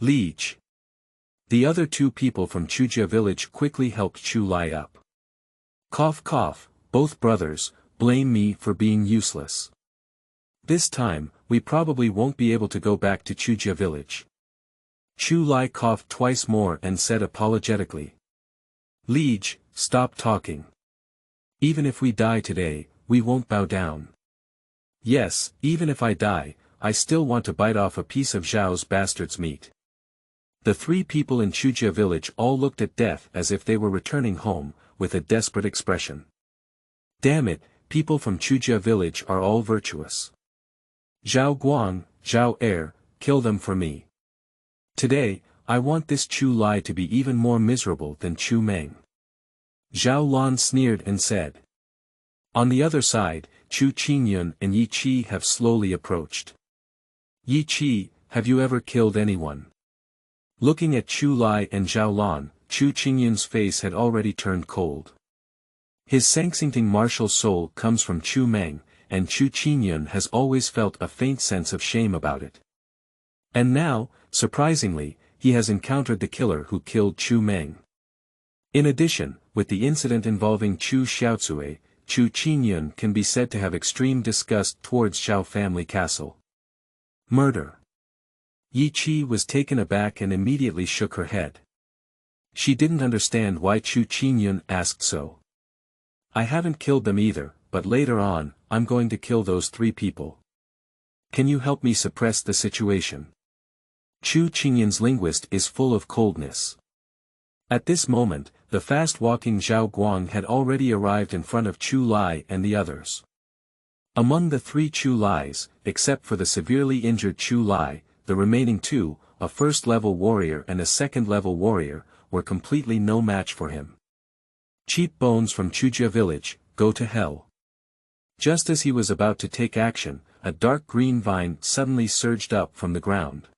Speaker 1: Liege!" The other two people from Chujia village quickly helped Chu Lai up. "Cough cough, both brothers, blame me for being useless. This time, we probably won't be able to go back to Chujia village." Chu Lai coughed twice more and said apologetically. "Liege, stop talking. Even if we die today, we won't bow down." "Yes, even if I die, I still want to bite off a piece of Zhao's bastard's meat." The three people in Chujia village all looked at death as if they were returning home, with a desperate expression. "Damn it, people from Chujia village are all virtuous. Zhao Guang, Zhao Er, kill them for me. Today, I want this Chu Lai to be even more miserable than Chu Meng." Zhao Lan sneered and said. On the other side, Chu Qingyun and Yi Qi have slowly approached. "Yi Qi, have you ever killed anyone?" Looking at Chu Lai and Zhao Lan, Chu Qingyun's face had already turned cold. His sanctioning martial soul comes from Chu Meng, and Chu Qingyun has always felt a faint sense of shame about it. And now, surprisingly, he has encountered the killer who killed Chu Meng. In addition, with the incident involving Chu Xiaotsue, Chu Qingyun can be said to have extreme disgust towards Zhao family castle. Murder. Yi Qi was taken aback and immediately shook her head. She didn't understand why Chu Qingyun asked so. "I haven't killed them either, but later on, I'm going to kill those three people. Can you help me suppress the situation?" Chu Qingyun's linguist is full of coldness. At this moment, the fast-walking Zhao Guang had already arrived in front of Chu Lai and the others. Among the three Chu Lais, except for the severely injured Chu Lai, the remaining two, a first-level warrior and a second-level warrior, were completely no match for him. "Cheap bones from Chujia village, go to hell." Just as he was about to take action, a dark green vine suddenly surged up from the ground.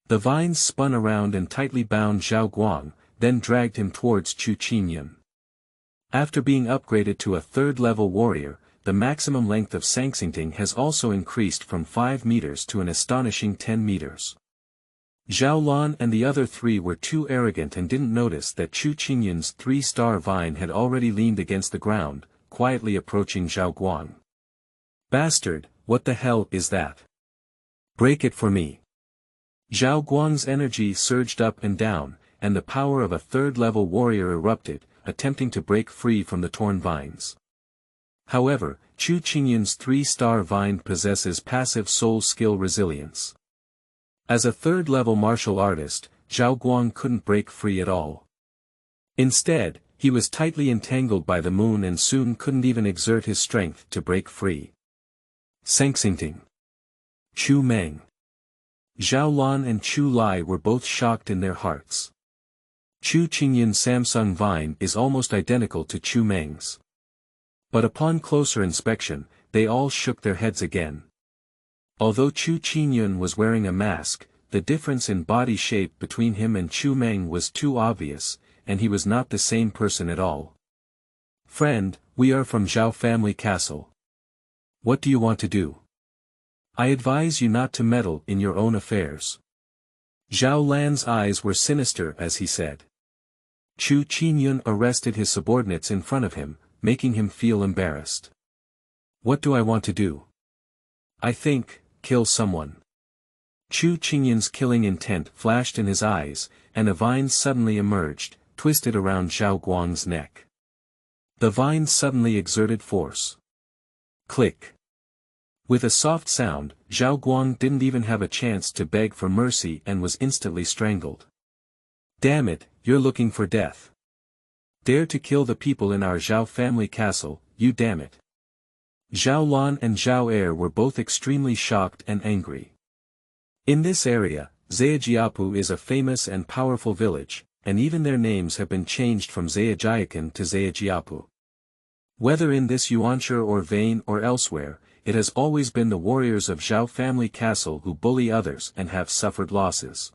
Speaker 1: The vines spun around and tightly bound Zhao Guang, then dragged him towards Chu Qingyun. After being upgraded to a third-level warrior, the maximum length of sanctioning has also increased from 5 meters to an astonishing 10 meters. Zhao Lan and the other three were too arrogant and didn't notice that Chu Qingyun's 3-star vine had already leaned against the ground, quietly approaching Zhao Guang. "Bastard, what the hell is that? Break it for me." Zhao Guang's energy surged up and down, and the power of a third-level warrior erupted, attempting to break free from the torn vines. However, Chu Qingyun's 3-star vine possesses passive soul skill resilience. As a third-level martial artist, Zhao Guang couldn't break free at all. Instead, he was tightly entangled by the moon and soon couldn't even exert his strength to break free. Sangsingting. Chu Meng. Zhao Lan and Chu Lai were both shocked in their hearts. Chu Qingyun's Samsung vine is almost identical to Chu Meng's. But upon closer inspection, they all shook their heads again. Although Chu Qingyun was wearing a mask, the difference in body shape between him and Chu Meng was too obvious, and he was not the same person at all. "Friend, we are from Zhao family castle. What do you want to do? I advise you not to meddle in your own affairs." Zhao Lan's eyes were sinister as he said. Chu Qingyun arrested his subordinates in front of him, making him feel embarrassed. "What do I want to do? I think, kill someone." Chu Qingyun's killing intent flashed in his eyes, and a vine suddenly emerged, twisted around Zhao Guang's neck. The vine suddenly exerted force. Click. With a soft sound, Zhao Guang didn't even have a chance to beg for mercy and was instantly strangled. "Damn it, you're looking for death. Dare to kill the people in our Zhao family castle, you damn it." Zhao Lan and Zhao Er were both extremely shocked and angry. In this area, Zhejiapu is a famous and powerful village, and even their names have been changed from Zhejiakan to Zhejiapu. Whether in this Yuanshi or Vane or elsewhere, it has always been the warriors of Zhao family castle who bully others and have suffered losses.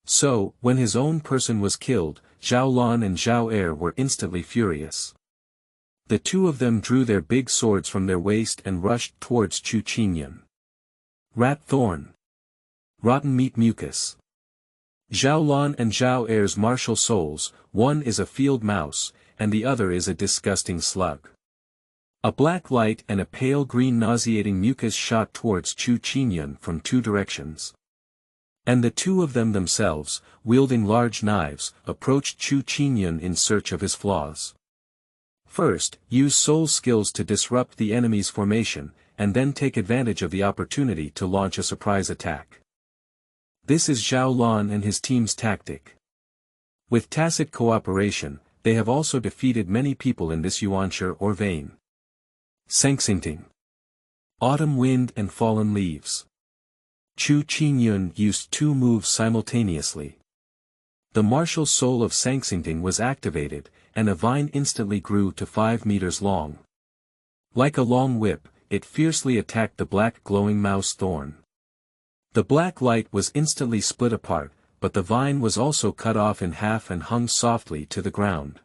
Speaker 1: So, when his own person was killed, Zhao Lan and Zhao Er were instantly furious. The two of them drew their big swords from their waist and rushed towards Chu Qingyun. Rat thorn. Rotten meat mucus. Zhao Lan and Zhao Er's martial souls, one is a field mouse, and the other is a disgusting slug. A black light and a pale green nauseating mucus shot towards Chu Qingyun from two directions. And the two of them themselves, wielding large knives, approached Chu Qingyun in search of his flaws. First, use soul skills to disrupt the enemy's formation, and then take advantage of the opportunity to launch a surprise attack. This is Zhao Lan and his team's tactic. With tacit cooperation, they have also defeated many people in this Yuanshi or Vane. Sangsingting. Autumn wind and fallen leaves. Chu Qingyun used two moves simultaneously. The martial soul of Sangsingting was activated, and a vine instantly grew to 5 meters long. Like a long whip, it fiercely attacked the black glowing mouse thorn. The black light was instantly split apart, but the vine was also cut off in half and hung softly to the ground.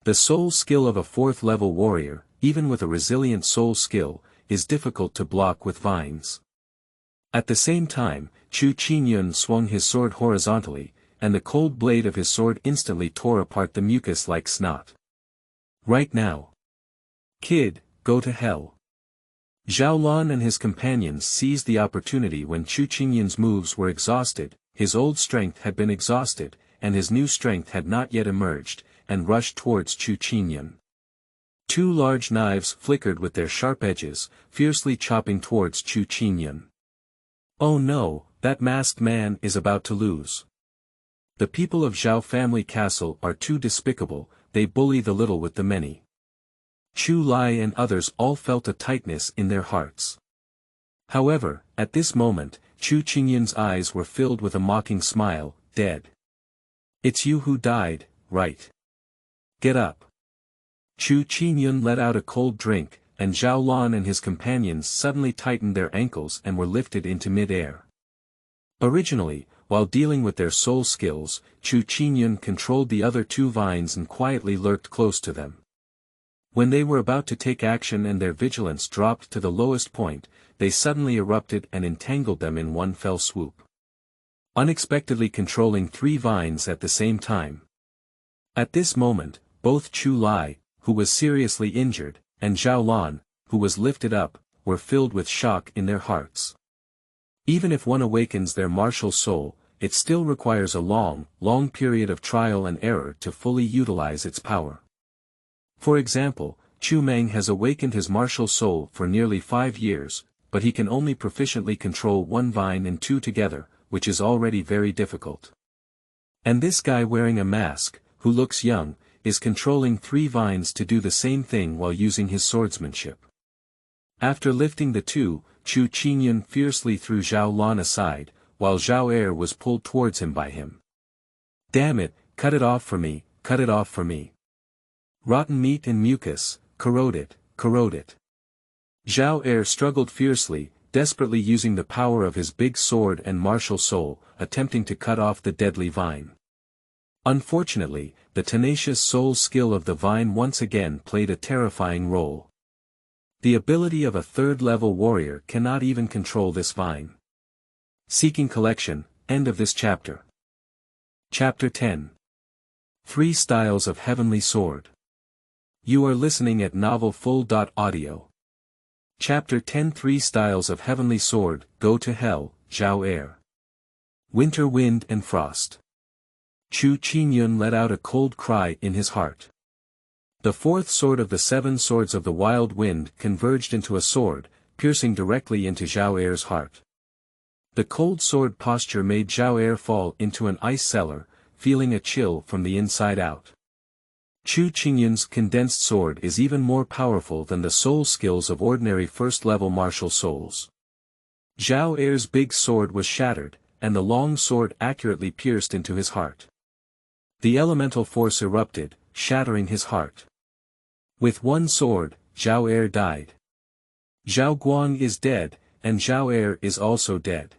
Speaker 1: The soul skill of a 4th level warrior, even with a resilient soul skill, is difficult to block with vines. At the same time, Chu Qingyun swung his sword horizontally, and the cold blade of his sword instantly tore apart the mucus like snot. "Right now. Kid, go to hell." Zhao Lan and his companions seized the opportunity when Chu Qingyun's moves were exhausted, his old strength had been exhausted, and his new strength had not yet emerged, and rushed towards Chu Qingyun. Two large knives flickered with their sharp edges, fiercely chopping towards Chu Qingyun. Oh no, that masked man is about to lose. The people of Zhao family castle are too despicable, they bully the little with the many. Chu Lai and others all felt a tightness in their hearts. However, at this moment, Chu Qingyun's eyes were filled with a mocking smile. "Dead. It's you who died, right? Get up." Chu Qingyun let out a cold drink, and Zhao Lan and his companions suddenly tightened their ankles and were lifted into mid-air. Originally, while dealing with their soul skills, Chu Qingyun controlled the other two vines and quietly lurked close to them. When they were about to take action and their vigilance dropped to the lowest point, they suddenly erupted and entangled them in one fell swoop. Unexpectedly controlling 3 vines at the same time. At this moment, both Chu Lai, who was seriously injured, and Zhao Lan, who was lifted up, were filled with shock in their hearts. Even if one awakens their martial soul, it still requires a long period of trial and error to fully utilize its power. For example, Chu Meng has awakened his martial soul for nearly 5 years, but he can only proficiently control 1 vine and 2 together, which is already very difficult. And this guy wearing a mask, who looks young, is controlling 3 vines to do the same thing while using his swordsmanship. After lifting the 2, Chu Qingyun fiercely threw Zhao Lan aside, while Zhao Er was pulled towards him by him. "Damn it, cut it off for me, cut it off for me. Rotten meat and mucus, corrode it, corrode it." Zhao Er struggled fiercely, desperately using the power of his big sword and martial soul, attempting to cut off the deadly vine. Unfortunately, the tenacious soul skill of the vine once again played a terrifying role. The ability of a 3rd-level warrior cannot even control this vine. Seeking collection, end of this chapter. Chapter 10. 3 Styles of Heavenly Sword. You are listening at novelfull.audio. Chapter 10 3 Styles of Heavenly Sword, Go to Hell, Zhao Er. Winter Wind and Frost. Chu Qingyun let out a cold cry in his heart. The 4th sword of the 7 swords of the wild wind converged into a sword, piercing directly into Zhao Er's heart. The cold sword posture made Zhao Er fall into an ice cellar, feeling a chill from the inside out. Chu Qingyun's condensed sword is even more powerful than the soul skills of ordinary 1st-level martial souls. Zhao Er's big sword was shattered, and the long sword accurately pierced into his heart. The elemental force erupted, shattering his heart. With one sword, Zhao Er died. Zhao Guang is dead, and Zhao Er is also dead.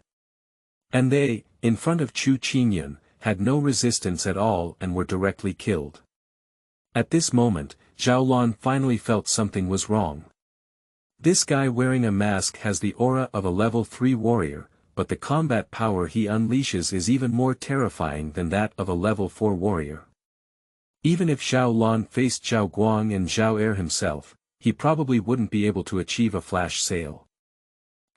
Speaker 1: And they, in front of Chu Qingyun, had no resistance at all and were directly killed. At this moment, Zhao Lan finally felt something was wrong. This guy wearing a mask has the aura of a level 3 warrior, but the combat power he unleashes is even more terrifying than that of a level 4 warrior. Even if Zhao Lan faced Zhao Guang and Zhao Er himself, he probably wouldn't be able to achieve a flash sale.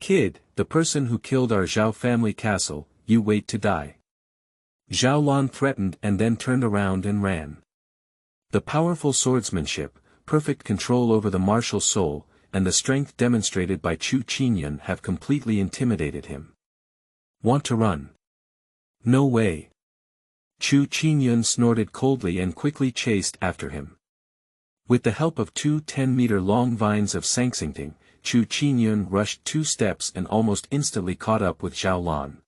Speaker 1: "Kid, the person who killed our Zhao family castle, you wait to die." Zhao Lan threatened and then turned around and ran. The powerful swordsmanship, perfect control over the martial soul, and the strength demonstrated by Chu Qingyun have completely intimidated him. "Want to run?" "No way." Chu Qingyun snorted coldly and quickly chased after him. With the help of 2 10-meter-long vines of Sangsingting, Chu Qingyun rushed 2 steps and almost instantly caught up with Zhao Lan.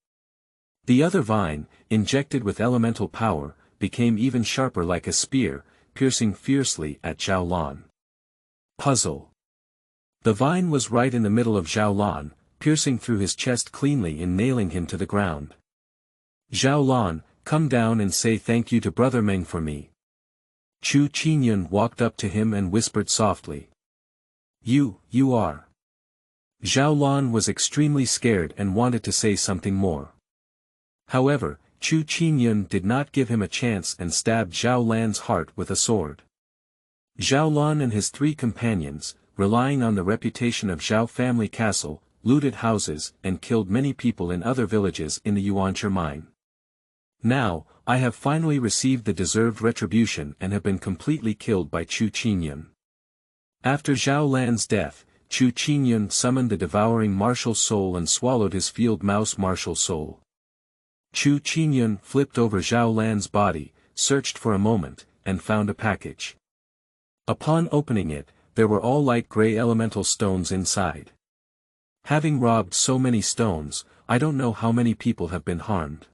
Speaker 1: The other vine, injected with elemental power, became even sharper like a spear, piercing fiercely at Zhao Lan. Puzzle. The vine was right in the middle of Zhao Lan, piercing through his chest cleanly and nailing him to the ground. "Zhao Lan, come down and say thank you to Brother Meng for me." Chu Qingyun walked up to him and whispered softly. You are." Zhao Lan was extremely scared and wanted to say something more. However, Chu Qingyun did not give him a chance and stabbed Zhao Lan's heart with a sword. Zhao Lan and his 3 companions, relying on the reputation of Zhao family castle, looted houses and killed many people in other villages in the Yuanling mine. Now, I have finally received the deserved retribution and have been completely killed by Chu Qingyun. After Zhao Lan's death, Chu Qingyun summoned the devouring martial soul and swallowed his field mouse martial soul. Chu Qingyun flipped over Zhao Lan's body, searched for a moment, and found a package. Upon opening it, there were all light gray elemental stones inside. Having robbed so many stones, I don't know how many people have been harmed.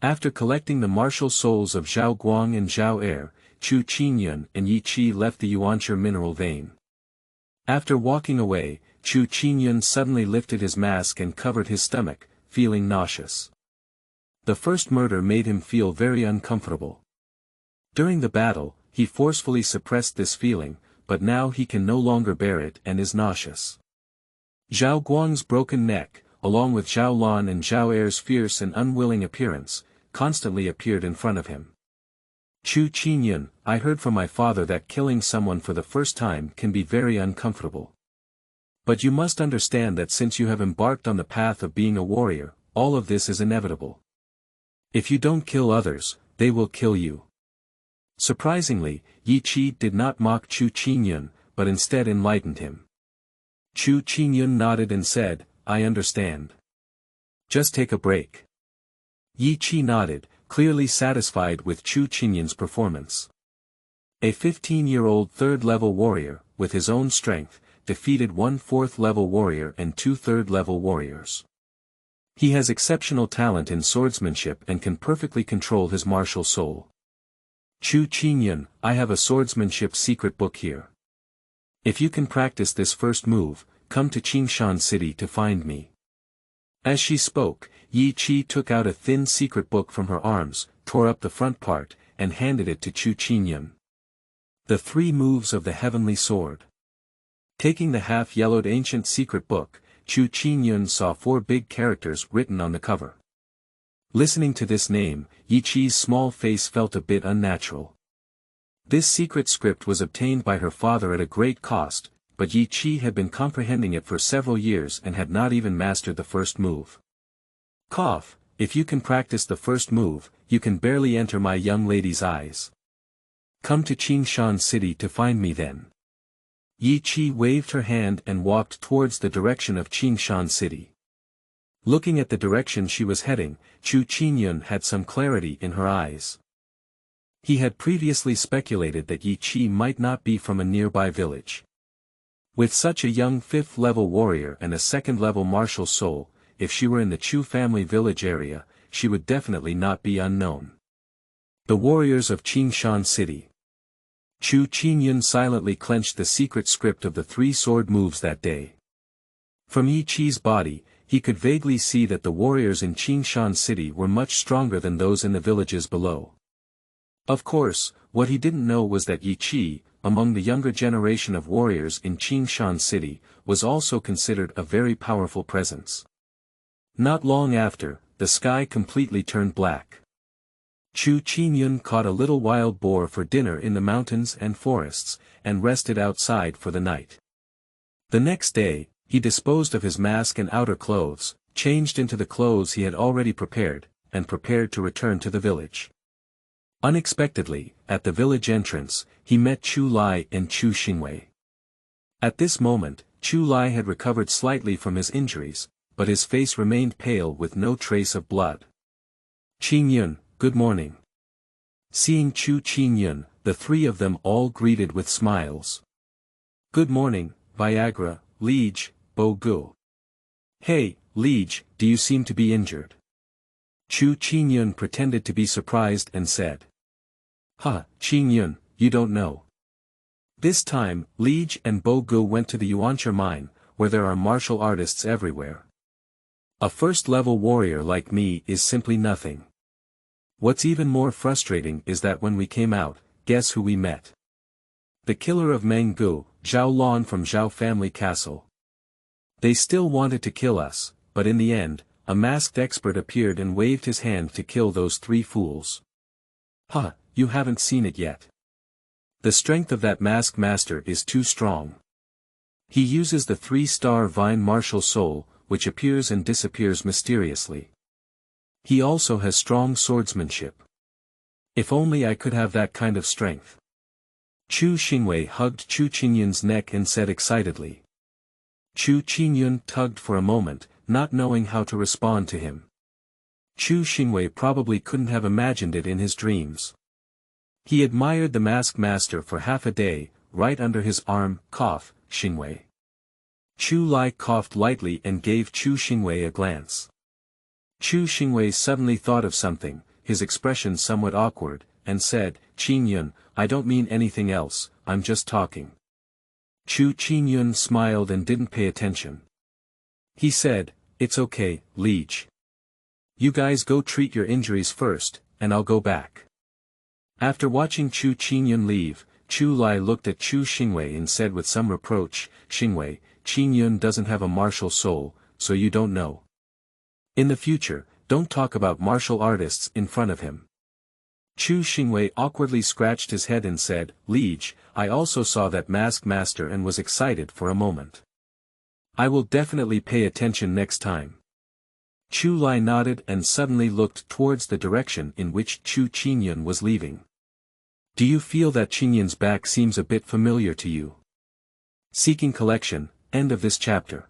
Speaker 1: After collecting the martial souls of Zhao Guang and Zhao Er, Chu Qingyun and Yi Qi left the Yuanling mineral vein. After walking away, Chu Qingyun suddenly lifted his mask and covered his stomach, feeling nauseous. The first murder made him feel very uncomfortable. During the battle, he forcefully suppressed this feeling, but now he can no longer bear it and is nauseous. Zhao Guang's broken neck, along with Zhao Lan and Zhao Er's fierce and unwilling appearance, constantly appeared in front of him. "Chu Qingyun, I heard from my father that killing someone for the first time can be very uncomfortable. But you must understand that since you have embarked on the path of being a warrior, all of this is inevitable. If you don't kill others, they will kill you." Surprisingly, Yi Qi did not mock Chu Qingyun, but instead enlightened him. Chu Qingyun nodded and said, "I understand. Just take a break." Yi Qi nodded, clearly satisfied with Chu Qingyun's performance. A 15-year-old third-level warrior, with his own strength, defeated one fourth-level warrior and two third-level warriors. He has exceptional talent in swordsmanship and can perfectly control his martial soul. Chu Qingyun, I have a swordsmanship secret book here. If you can practice this first move, come to Qingshan City to find me. As she spoke, Yi Qi took out a thin secret book from her arms, tore up the front part, and handed it to Chu Qingyun. The 3 moves of the heavenly sword. Taking the half-yellowed ancient secret book, Chu Qingyun saw 4 big characters written on the cover. Listening to this name, Yi Qi's small face felt a bit unnatural. This secret script was obtained by her father at a great cost, but Yi Qi had been comprehending it for several years and had not even mastered the first move. Cough, if you can practice the first move, you can barely enter my young lady's eyes. Come to Qingshan City to find me then. Yi Qi waved her hand and walked towards the direction of Qingshan City. Looking at the direction she was heading, Chu Qingyun had some clarity in her eyes. He had previously speculated that Yi Qi might not be from a nearby village. With such a young 5th-level warrior and a 2nd-level martial soul, if she were in the Chu family village area, she would definitely not be unknown. The warriors of Qingshan City. Chu Qingyun silently clenched the secret script of the 3 sword moves that day. From Yi Qi's body, he could vaguely see that the warriors in Qingshan City were much stronger than those in the villages below. Of course, what he didn't know was that Yi Qi, among the younger generation of warriors in Qingshan City, was also considered a very powerful presence. Not long after, the sky completely turned black. Chu Qingyun caught a little wild boar for dinner in the mountains and forests, and rested outside for the night. The next day, he disposed of his mask and outer clothes, changed into the clothes he had already prepared, and prepared to return to the village. Unexpectedly, at the village entrance, he met Chu Lai and Chu Xingwei. At this moment, Chu Lai had recovered slightly from his injuries, but his face remained pale with no trace of blood. Qingyun, good morning. Seeing Chu Qingyun, the 3 of them all greeted with smiles. Good morning, Viagra, Liege, Bo Gu. Hey, Liege, do you seem to be injured? Chu Qingyun pretended to be surprised and said. Ha, Qingyun, you don't know. This time, Liege and Bo Gu went to the Yuancher mine, where there are martial artists everywhere. A 1st-level warrior like me is simply nothing. What's even more frustrating is that when we came out, guess who we met? The killer of Meng Gu, Zhao Lan from Zhao family castle. They still wanted to kill us, but in the end, a masked expert appeared and waved his hand to kill those 3 fools. Huh, you haven't seen it yet. The strength of that masked master is too strong. He uses the 3-star Vine martial soul, which appears and disappears mysteriously. He also has strong swordsmanship. If only I could have that kind of strength. Chu Xingwei hugged Chu Qingyun's neck and said excitedly. Chu Qingyun tugged for a moment, not knowing how to respond to him. Chu Xingwei probably couldn't have imagined it in his dreams. He admired the masked master for half a day, right under his arm. Cough, Xingwei. Chu Lai coughed lightly and gave Chu Xingwei a glance. Chu Xingwei suddenly thought of something, his expression somewhat awkward, and said, Qingyun, I don't mean anything else, I'm just talking. Chu Qingyun smiled and didn't pay attention. He said, it's okay, Liege. You guys go treat your injuries first, and I'll go back. After watching Chu Qingyun leave, Chu Lai looked at Chu Xingwei and said with some reproach, Xingwei, Qingyun doesn't have a martial soul, so you don't know. In the future, don't talk about martial artists in front of him. Chu Xingwei awkwardly scratched his head and said, Liege, I also saw that masked master and was excited for a moment. I will definitely pay attention next time. Chu Lai nodded and suddenly looked towards the direction in which Chu Qingyun was leaving. Do you feel that Qingyun's back seems a bit familiar to you? Seeking collection, end of this chapter.